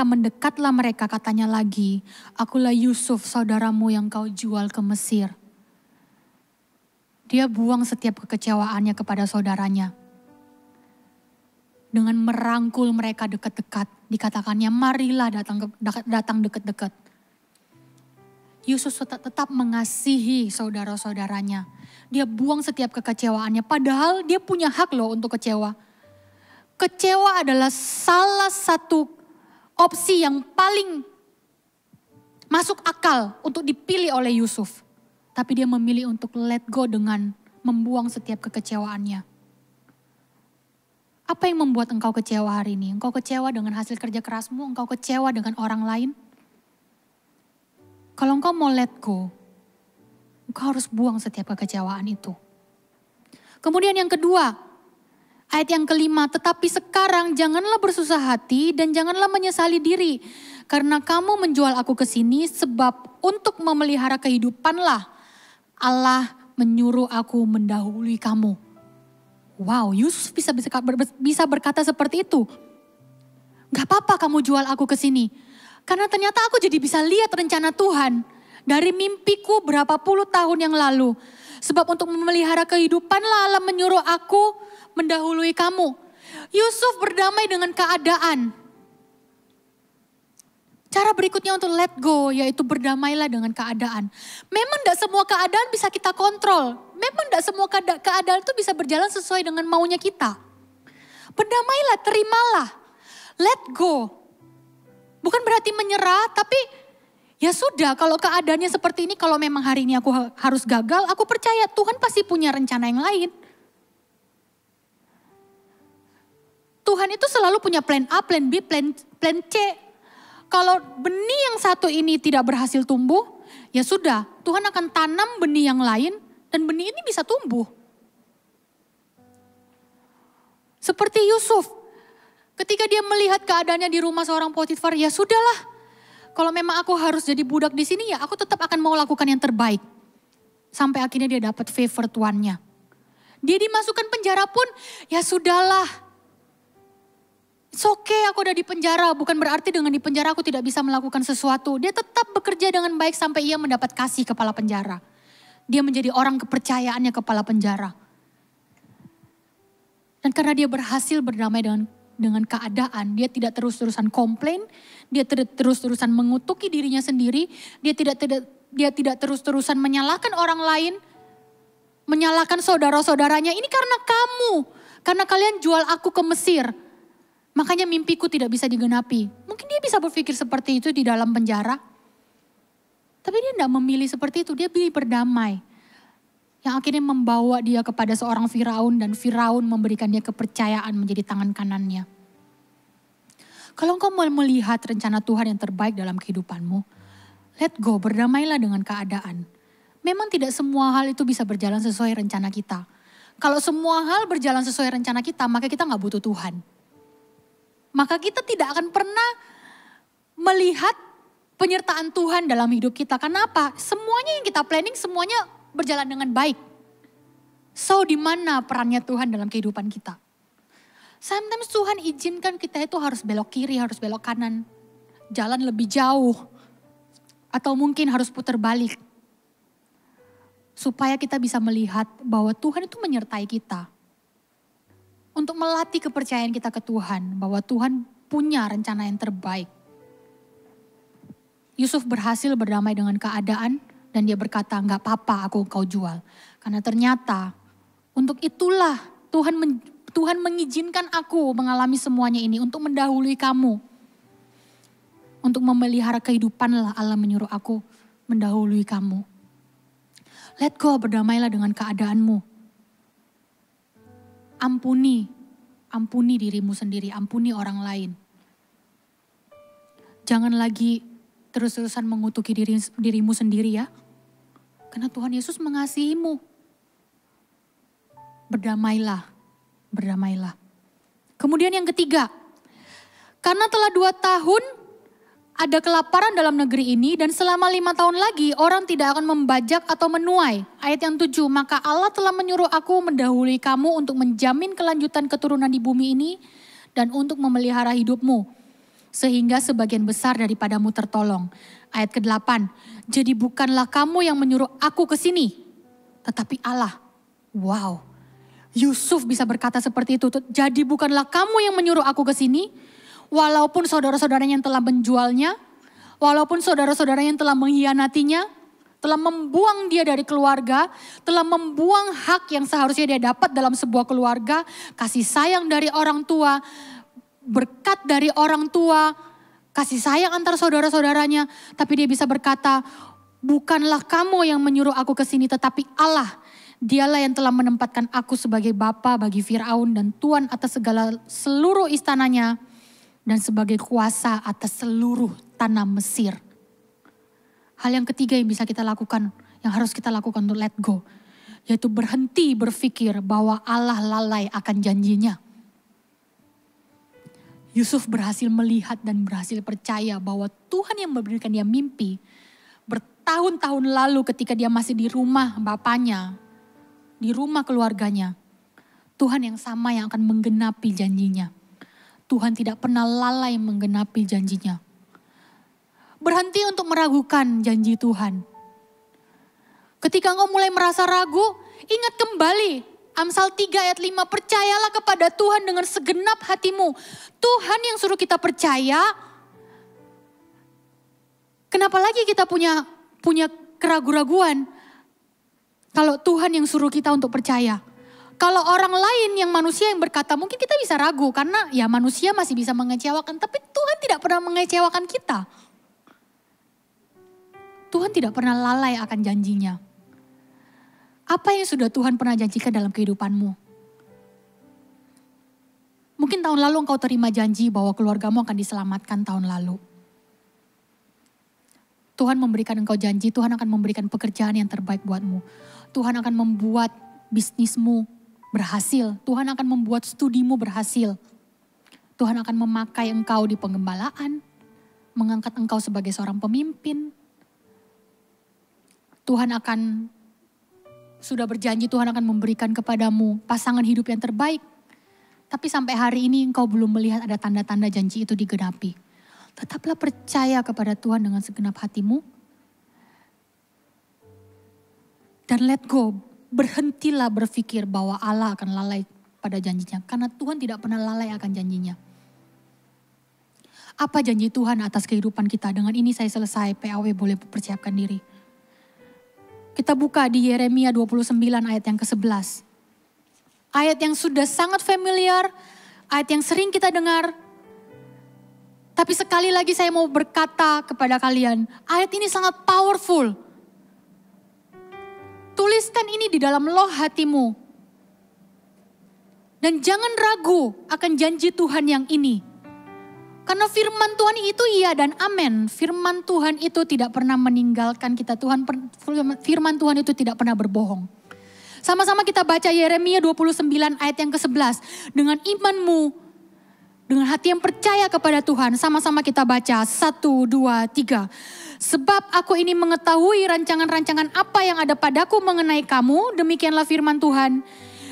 S5: mendekatlah mereka, katanya lagi, akulah Yusuf saudaramu yang kau jual ke Mesir. Dia buang setiap kekecewaannya kepada saudaranya. Dengan merangkul mereka dekat-dekat, dikatakannya marilah datang dekat-dekat. Yusuf tetap mengasihi saudara-saudaranya. Dia buang setiap kekecewaannya, padahal dia punya hak loh untuk kecewa. Kecewa adalah salah satu opsi yang paling masuk akal untuk dipilih oleh Yusuf. Tapi dia memilih untuk let go dengan membuang setiap kekecewaannya. Apa yang membuat engkau kecewa hari ini? Engkau kecewa dengan hasil kerja kerasmu? Engkau kecewa dengan orang lain? Kalau engkau mau let go, engkau harus buang setiap kekecewaan itu. Kemudian yang kedua, ayat yang kelima, tetapi sekarang janganlah bersusah hati dan janganlah menyesali diri. Karena kamu menjual aku ke sini sebab untuk memelihara kehidupanlah Allah menyuruh aku mendahului kamu. Wow, Yusuf bisa berkata seperti itu. Gak apa-apa kamu jual aku ke sini. Karena ternyata aku jadi bisa lihat rencana Tuhan dari mimpiku berapa puluh tahun yang lalu. Sebab untuk memelihara kehidupanlah Allah menyuruh aku mendahului kamu. Yusuf berdamai dengan keadaan. Cara berikutnya untuk let go yaitu berdamailah dengan keadaan. Memang tidak semua keadaan bisa kita kontrol. Memang tidak semua keadaan itu bisa berjalan sesuai dengan maunya kita. Berdamailah, terimalah, let go. Bukan berarti menyerah, tapi ya sudah kalau keadaannya seperti ini, kalau memang hari ini aku harus gagal, aku percaya Tuhan pasti punya rencana yang lain. Tuhan itu selalu punya plan A, plan B, plan C. Kalau benih yang satu ini tidak berhasil tumbuh, ya sudah, Tuhan akan tanam benih yang lain dan benih ini bisa tumbuh. Seperti Yusuf, ketika dia melihat keadaannya di rumah seorang Potifar, ya sudahlah. Kalau memang aku harus jadi budak di sini, ya aku tetap akan mau lakukan yang terbaik. Sampai akhirnya dia dapat favor tuannya. Dia dimasukkan penjara pun, ya sudahlah. It's okay, aku udah di penjara, bukan berarti dengan di penjara aku tidak bisa melakukan sesuatu. Dia tetap bekerja dengan baik sampai ia mendapat kasih kepala penjara. Dia menjadi orang kepercayaannya kepala penjara. Dan karena dia berhasil berdamai dengan keadaan, dia tidak terus-terusan komplain, dia tidak terus-terusan mengutuki dirinya sendiri, dia tidak terus-terusan menyalahkan orang lain, menyalahkan saudara-saudaranya. Ini karena kamu, karena kalian jual aku ke Mesir. Makanya mimpiku tidak bisa digenapi. Mungkin dia bisa berpikir seperti itu di dalam penjara. Tapi dia tidak memilih seperti itu, dia pilih berdamai. Yang akhirnya membawa dia kepada seorang Firaun dan Firaun memberikan dia kepercayaan menjadi tangan kanannya. Kalau engkau mau melihat rencana Tuhan yang terbaik dalam kehidupanmu, let go, berdamailah dengan keadaan. Memang tidak semua hal itu bisa berjalan sesuai rencana kita. Kalau semua hal berjalan sesuai rencana kita, maka kita gak butuh Tuhan. Maka kita tidak akan pernah melihat penyertaan Tuhan dalam hidup kita. Kenapa? Semuanya yang kita planning, semuanya berjalan dengan baik. So, di mana perannya Tuhan dalam kehidupan kita? Sometimes Tuhan izinkan kita itu harus belok kiri, harus belok kanan. Jalan lebih jauh. Atau mungkin harus putar balik. Supaya kita bisa melihat bahwa Tuhan itu menyertai kita. Untuk melatih kepercayaan kita ke Tuhan. Bahwa Tuhan punya rencana yang terbaik. Yusuf berhasil berdamai dengan keadaan. Dan dia berkata, gak apa-apa aku kau jual. Karena ternyata untuk itulah Tuhan mengizinkan aku mengalami semuanya ini. Untuk mendahului kamu. Untuk memelihara kehidupan Allah menyuruh aku mendahului kamu. Let go, berdamailah dengan keadaanmu. Ampuni dirimu sendiri, ampuni orang lain. Jangan lagi terus-terusan mengutuki dirimu sendiri ya. Karena Tuhan Yesus mengasihimu. Berdamailah. Kemudian yang ketiga, karena telah 2 tahun ada kelaparan dalam negeri ini dan selama 5 tahun lagi orang tidak akan membajak atau menuai. Ayat yang 7, maka Allah telah menyuruh aku mendahului kamu untuk menjamin kelanjutan keturunan di bumi ini dan untuk memelihara hidupmu. Sehingga sebagian besar daripadamu tertolong. Ayat ke-8, jadi bukanlah kamu yang menyuruh aku ke sini, tetapi Allah. Wow, Yusuf bisa berkata seperti itu. Jadi bukanlah kamu yang menyuruh aku ke sini, walaupun saudara-saudaranya yang telah menjualnya, walaupun saudara-saudaranya yang telah mengkhianatinya, telah membuang dia dari keluarga, telah membuang hak yang seharusnya dia dapat dalam sebuah keluarga, kasih sayang dari orang tua, berkat dari orang tua, kasih sayang antar saudara-saudaranya. Tapi dia bisa berkata, bukanlah kamu yang menyuruh aku ke sini, tetapi Allah. Dialah yang telah menempatkan aku sebagai bapa bagi Firaun dan tuan atas seluruh istananya. Dan sebagai kuasa atas seluruh tanah Mesir. Hal yang ketiga yang bisa kita lakukan, yang harus kita lakukan untuk let go. Yaitu berhenti berpikir bahwa Allah lalai akan janjinya. Yusuf berhasil melihat dan berhasil percaya bahwa Tuhan yang memberikan dia mimpi. Bertahun-tahun lalu ketika dia masih di rumah bapaknya, di rumah keluarganya. Tuhan yang sama yang akan menggenapi janjinya. Tuhan tidak pernah lalai menggenapi janjinya. Berhenti untuk meragukan janji Tuhan. Ketika engkau mulai merasa ragu, ingat kembali Amsal 3 ayat 5, percayalah kepada Tuhan dengan segenap hatimu. Tuhan yang suruh kita percaya, kenapa lagi kita punya keraguan-raguan kalau Tuhan yang suruh kita untuk percaya? Kalau orang lain yang manusia yang berkata, mungkin kita bisa ragu karena ya manusia masih bisa mengecewakan, tapi Tuhan tidak pernah mengecewakan kita. Tuhan tidak pernah lalai akan janjinya. Apa yang sudah Tuhan pernah janjikan dalam kehidupanmu? Mungkin tahun lalu engkau terima janji bahwa keluargamu akan diselamatkan tahun lalu. Tuhan memberikan engkau janji, Tuhan akan memberikan pekerjaan yang terbaik buatmu. Tuhan akan membuat bisnismu berhasil. Tuhan akan membuat studimu berhasil. Tuhan akan memakai engkau di penggembalaan, mengangkat engkau sebagai seorang pemimpin. Tuhan sudah berjanji Tuhan akan memberikan kepadamu pasangan hidup yang terbaik. Tapi sampai hari ini engkau belum melihat ada tanda-tanda janji itu digenapi. Tetaplah percaya kepada Tuhan dengan segenap hatimu. Dan let go. Berhentilah berpikir bahwa Allah akan lalai pada janjinya. Karena Tuhan tidak pernah lalai akan janjinya. Apa janji Tuhan atas kehidupan kita? Dengan ini saya selesai, PAW boleh persiapkan diri. Kita buka di Yeremia 29 ayat yang ke-11. Ayat yang sudah sangat familiar, ayat yang sering kita dengar. Tapi sekali lagi saya mau berkata kepada kalian, ayat ini sangat powerful. Tuliskan ini di dalam loh hatimu. Dan jangan ragu akan janji Tuhan yang ini. Karena firman Tuhan itu iya dan amin. Firman Tuhan itu tidak pernah meninggalkan kita. Firman Tuhan itu tidak pernah berbohong. Sama-sama kita baca Yeremia 29 ayat yang ke-11. Dengan imanmu, dengan hati yang percaya kepada Tuhan. Sama-sama kita baca 1, 2, 3. Sebab aku ini mengetahui rancangan-rancangan apa yang ada padaku mengenai kamu. Demikianlah firman Tuhan.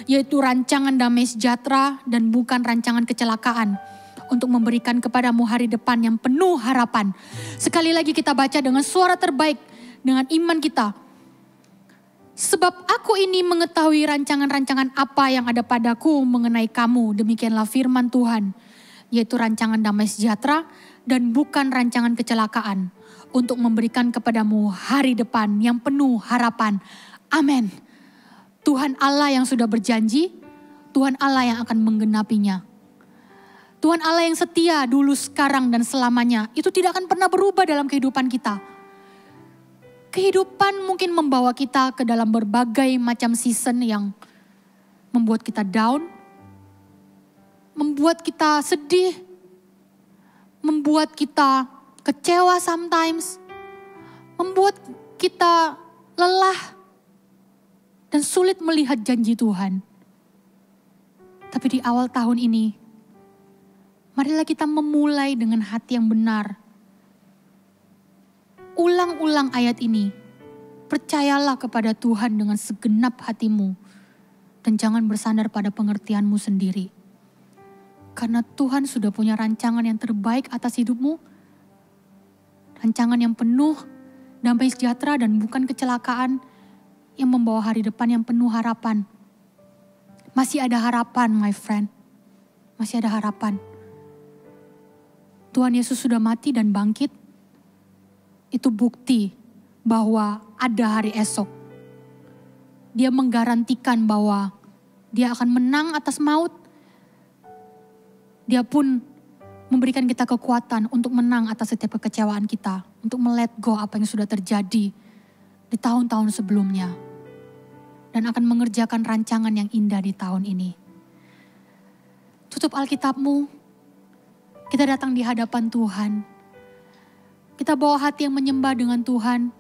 S5: Yaitu rancangan damai sejahtera dan bukan rancangan kecelakaan. Untuk memberikan kepadamu hari depan yang penuh harapan. Sekali lagi kita baca dengan suara terbaik. Dengan iman kita. Sebab aku ini mengetahui rancangan-rancangan apa yang ada padaku mengenai kamu. Demikianlah firman Tuhan. Yaitu rancangan damai sejahtera dan bukan rancangan kecelakaan. Untuk memberikan kepadamu hari depan yang penuh harapan. Amin. Tuhan Allah yang sudah berjanji, Tuhan Allah yang akan menggenapinya. Tuhan Allah yang setia dulu, sekarang, dan selamanya. Itu tidak akan pernah berubah dalam kehidupan kita. Kehidupan mungkin membawa kita ke dalam berbagai macam season yang membuat kita down. Membuat kita sedih. Membuat kita kecewa sometimes, membuat kita lelah dan sulit melihat janji Tuhan. Tapi di awal tahun ini, marilah kita memulai dengan hati yang benar. Ulang-ulang ayat ini, percayalah kepada Tuhan dengan segenap hatimu dan jangan bersandar pada pengertianmu sendiri. Karena Tuhan sudah punya rancangan yang terbaik atas hidupmu. Rancangan yang penuh damai sejahtera dan bukan kecelakaan yang membawa hari depan yang penuh harapan. Masih ada harapan, my friend. Masih ada harapan. Tuhan Yesus sudah mati dan bangkit. Itu bukti bahwa ada hari esok. Dia menggarantikan bahwa dia akan menang atas maut. Dia pun memberikan kita kekuatan untuk menang atas setiap kekecewaan kita. Untuk let go apa yang sudah terjadi di tahun-tahun sebelumnya. Dan akan mengerjakan rancangan yang indah di tahun ini. Tutup Alkitabmu. Kita datang di hadapan Tuhan. Kita bawa hati yang menyembah dengan Tuhan.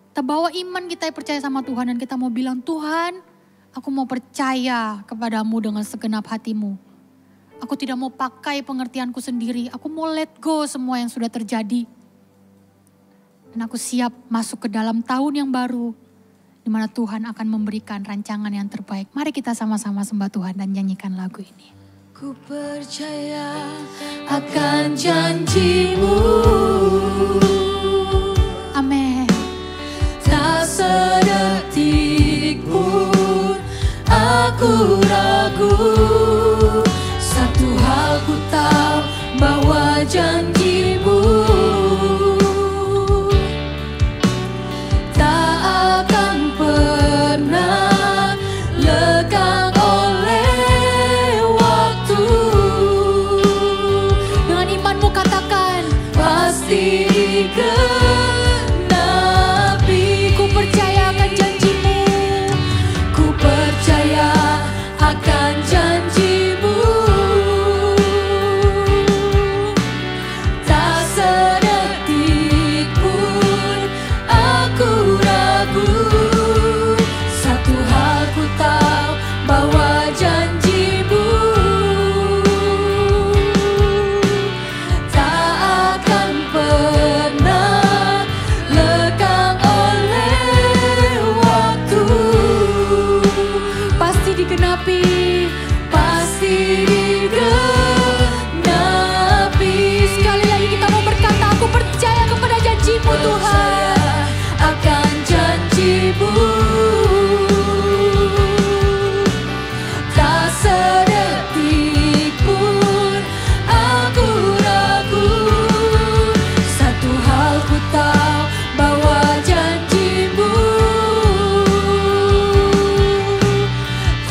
S5: Kita bawa iman kita yang percaya sama Tuhan. Dan kita mau bilang, Tuhan, aku mau percaya kepadamu dengan segenap hatimu. Aku tidak mau pakai pengertianku sendiri. Aku mau let go semua yang sudah terjadi. Dan aku siap masuk ke dalam tahun yang baru. Di mana Tuhan akan memberikan rancangan yang terbaik. Mari kita sama-sama sembah Tuhan dan nyanyikan lagu ini.
S4: Ku
S3: Ku percaya akan janjimu.
S5: Amin.
S3: Tak sedetik pun aku ragu. Satu hal ku tahu, bahwa janjimu tak akan pernah lekang oleh waktu.
S5: Dengan imanmu katakan,
S3: Pasti digenapi.
S5: ku percaya akan janjimu.
S3: Ku percaya akan janjimu. Tak sedetik pun aku ragu. Satu hal ku tahu, bahwa janjimu tak akan pernah lekang oleh waktu.
S5: Pasti digenapi.
S3: Pasti digenapi.
S5: Sekali lagi kita mau berkata, aku percaya kepada janjimu Tuhan.
S3: Akan janjimu. Tak sedetik pun aku ragu. Satu hal ku tahu, bahwa janjimu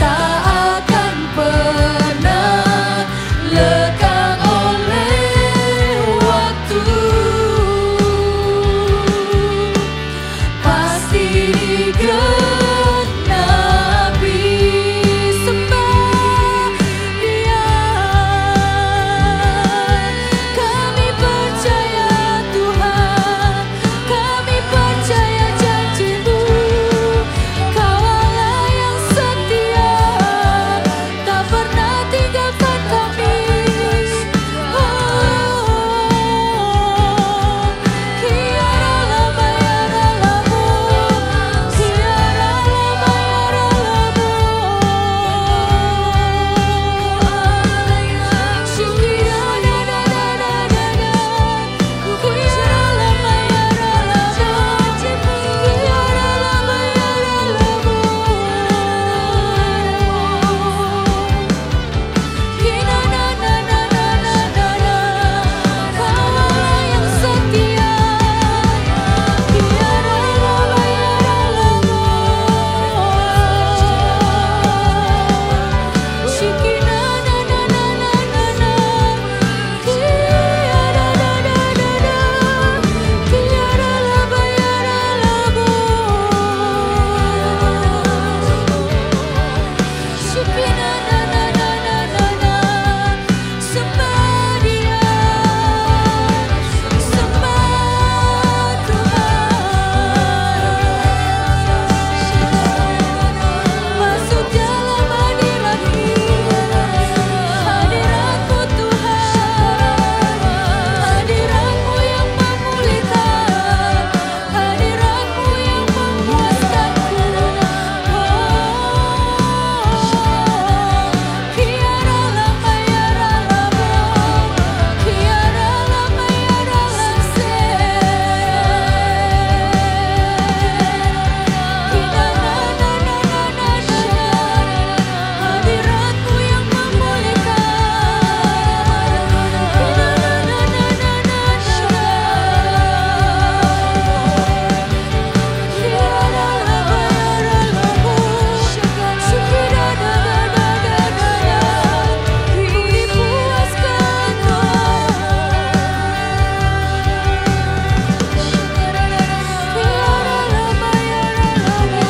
S3: tak akan pernah lekang oleh waktu. Pasti digenapi. Sembah Dia. Kami percaya Tuhan, kami percaya janjimu. Kau Allah yang setia, tak pernah tinggalkan kami. Kiara lama ya ralamu, kiara lama ya ralamu. Shikira da da da da da da. Kiara lama ya ralamu, kiara lama ya ralamu. Kina na na na na na na na. Kau Allah yang setia, kiara lama ya ralamu. Shikina na na na na na na. Kiara da da da da. Kiara lama ya ralamu. Shikina na na na na na na. Sembah Dia, sembah Tuhan. Masuk dalam hadirat-Mu, hadirat-Mu Tuhan. Hadirat-Mu yang memulihkan, hadirat-Mu yang memuaskanku. Kiara lama ya ralamu, kiara lama ya ralamse. Kina na na na na na na. Hadirat-Mu yang memulihkan. Kina na na na na na na. Kiara lama ya ralamu, shikira da da da da da da. Dipuaskan Kiara lama ya ralamu,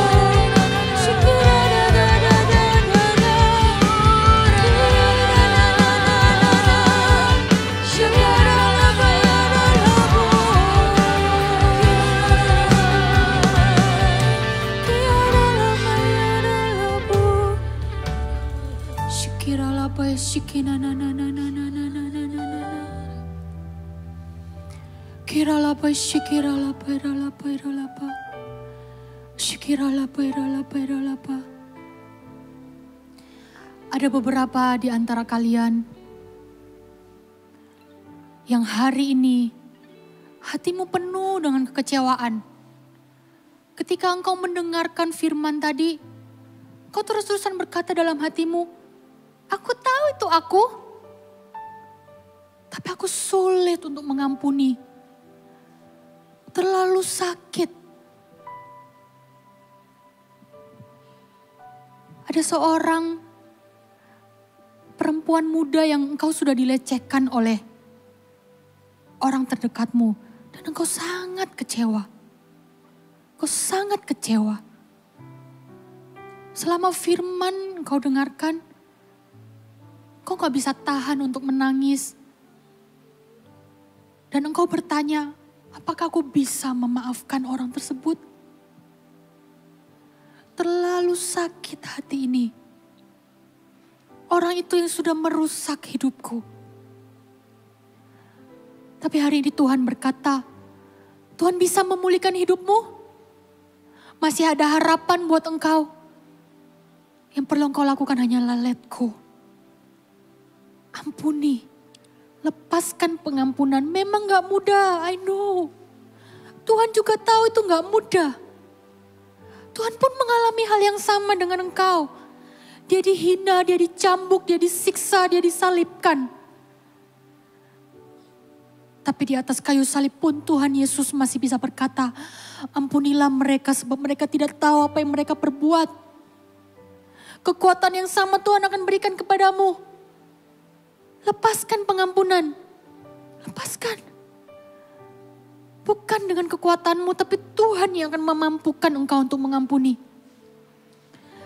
S3: shikira da da da da da da. Shikira lama ya ralamu. Kiara lama ya ralamu. Shikira lapa ya shikina na na na na na na na na na na. Kira lapa shikira lapa ira lapa ira lapa. Shikira lapa ira lapa ira lapa.
S5: Ada beberapa di antara kalian yang hari ini hatimu penuh dengan kekecewaan. Ketika engkau mendengarkan firman tadi, kau terus-terusan berkata dalam hatimu, aku tahu itu aku, tapi aku sulit untuk mengampuni. Terlalu sakit. Ada seorang perempuan muda yang engkau sudah dilecehkan oleh orang terdekatmu. Dan engkau sangat kecewa. Engkau sangat kecewa. Selama firman engkau dengarkan, engkau gak bisa tahan untuk menangis. Dan engkau bertanya, apakah aku bisa memaafkan orang tersebut? Terlalu sakit hati ini. Orang itu yang sudah merusak hidupku. Tapi hari ini Tuhan berkata, Tuhan bisa memulihkan hidupmu. Masih ada harapan buat engkau. Yang perlu engkau lakukan hanyalah let go. Ampuni. Lepaskan pengampunan. Memang gak mudah, I know. Tuhan juga tahu itu gak mudah. Tuhan pun mengalami hal yang sama dengan engkau. Dia dihina, dia dicambuk, dia disiksa, dia disalibkan. Tapi di atas kayu salib pun Tuhan Yesus masih bisa berkata, ampunilah mereka sebab mereka tidak tahu apa yang mereka perbuat. Kekuatan yang sama Tuhan akan berikan kepadamu. Lepaskan pengampunan. Lepaskan. Bukan dengan kekuatanmu, tapi Tuhan yang akan memampukan engkau untuk mengampuni.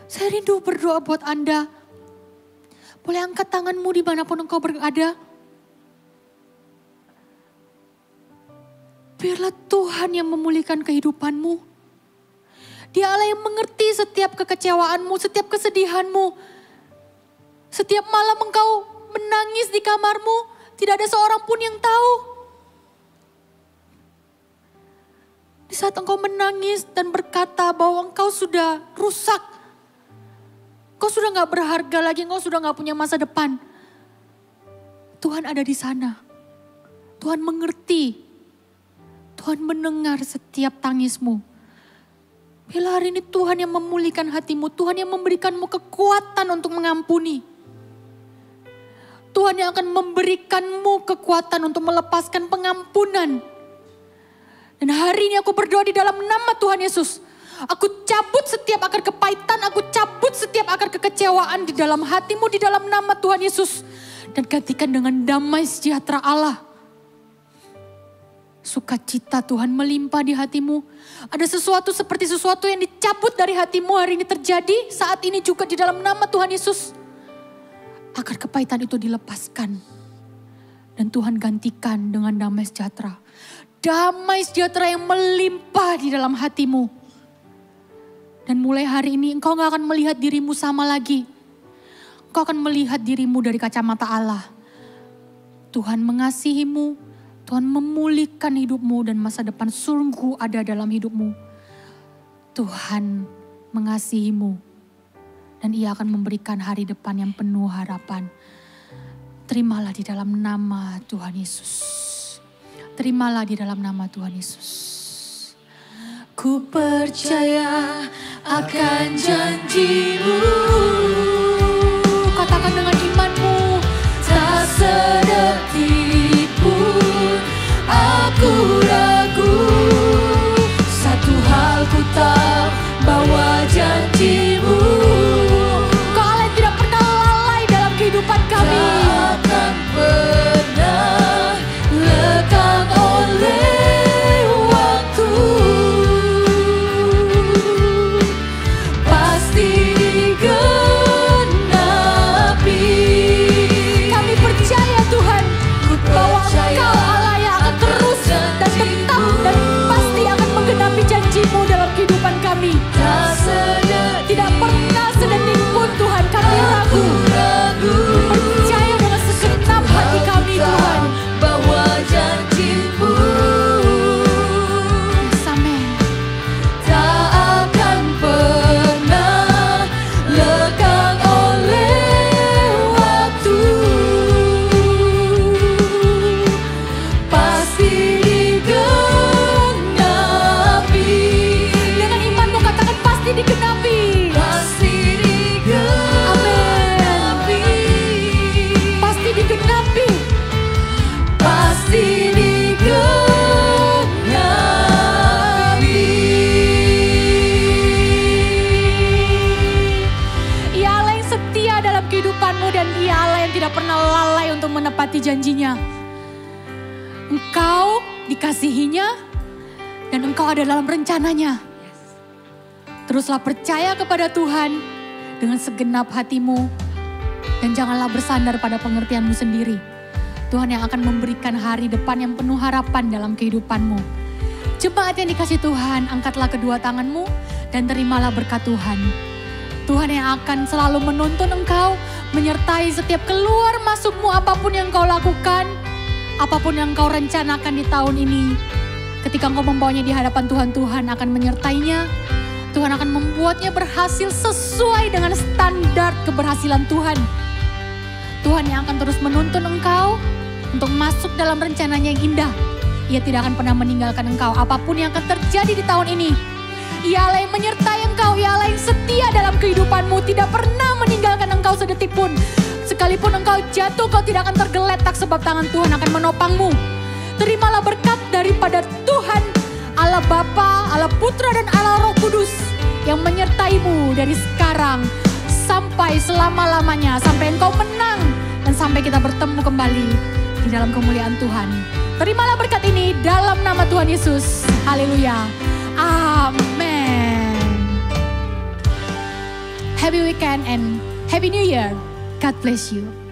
S5: Saya rindu berdoa buat Anda. Boleh angkat tanganmu dimanapun engkau berada. Biarlah Tuhan yang memulihkan kehidupanmu. Dia Allah yang mengerti setiap kekecewaanmu, setiap kesedihanmu. Setiap malam engkau menangis di kamarmu, tidak ada seorang pun yang tahu. Di saat engkau menangis dan berkata bahwa engkau sudah rusak, engkau sudah gak berharga lagi, engkau sudah gak punya masa depan. Tuhan ada di sana. Tuhan mengerti. Tuhan mendengar setiap tangismu. Bila hari ini Tuhan yang memulihkan hatimu, Tuhan yang memberikanmu kekuatan untuk mengampuni. Tuhan yang akan memberikanmu kekuatan untuk melepaskan pengampunan. Dan hari ini aku berdoa di dalam nama Tuhan Yesus. Aku cabut setiap akar kepahitan, aku cabut setiap akar kekecewaan di dalam hatimu di dalam nama Tuhan Yesus. Dan gantikan dengan damai sejahtera Allah. Sukacita Tuhan melimpah di hatimu. Ada sesuatu seperti sesuatu yang dicabut dari hatimu hari ini terjadi saat ini juga di dalam nama Tuhan Yesus. Akar kepahitan itu dilepaskan. Dan Tuhan gantikan dengan damai sejahtera. Damai sejahtera yang melimpah di dalam hatimu. Dan mulai hari ini engkau gak akan melihat dirimu sama lagi. Engkau akan melihat dirimu dari kacamata Allah. Tuhan mengasihimu. Tuhan memulihkan hidupmu dan masa depan sungguh ada dalam hidupmu. Tuhan mengasihimu. Dan ia akan memberikan hari depan yang penuh harapan. Terimalah di dalam nama Tuhan Yesus. Terimalah di dalam nama Tuhan Yesus. Ku percaya akan janji-Mu. Katakan dengan imanmu. Tak sedetik pun aku ragu. Satu hal ku tahu bahwa janji-Mu. Kehidupan kami takkan pernah lekang oleh waktu. Pasti digenapi menepati janjinya. Engkau dikasihinya dan engkau ada dalam rencananya. Teruslah percaya kepada Tuhan dengan segenap hatimu dan janganlah bersandar pada pengertianmu sendiri. Tuhan yang akan memberikan hari depan yang penuh harapan dalam kehidupanmu. Jemaat yang dikasihi Tuhan, angkatlah kedua tanganmu dan terimalah berkat Tuhan. Tuhan yang akan selalu menuntun engkau, menyertai setiap keluar masukmu apapun yang kau lakukan, apapun yang kau rencanakan di tahun ini. Ketika engkau membawanya di hadapan Tuhan, Tuhan akan menyertainya. Tuhan akan membuatnya berhasil sesuai dengan standar keberhasilan Tuhan. Tuhan yang akan terus menuntun engkau untuk masuk dalam rencananya yang indah. Ia tidak akan pernah meninggalkan engkau apapun yang akan terjadi di tahun ini. Ia Allah yang menyertai engkau, Ia Allah yang setia dalam kehidupanmu, tidak pernah meninggalkan engkau sedetik pun. Sekalipun engkau jatuh, kau tidak akan tergeletak sebab tangan Tuhan akan menopangmu. Terimalah berkat daripada Tuhan, Allah Bapa, Allah Putra dan Allah Roh Kudus yang menyertaimu dari sekarang sampai selama-lamanya, sampai engkau menang dan sampai kita bertemu kembali di dalam kemuliaan Tuhan. Terimalah berkat ini dalam nama Tuhan Yesus. Haleluya. Amen. Happy weekend and Happy New Year. God bless you.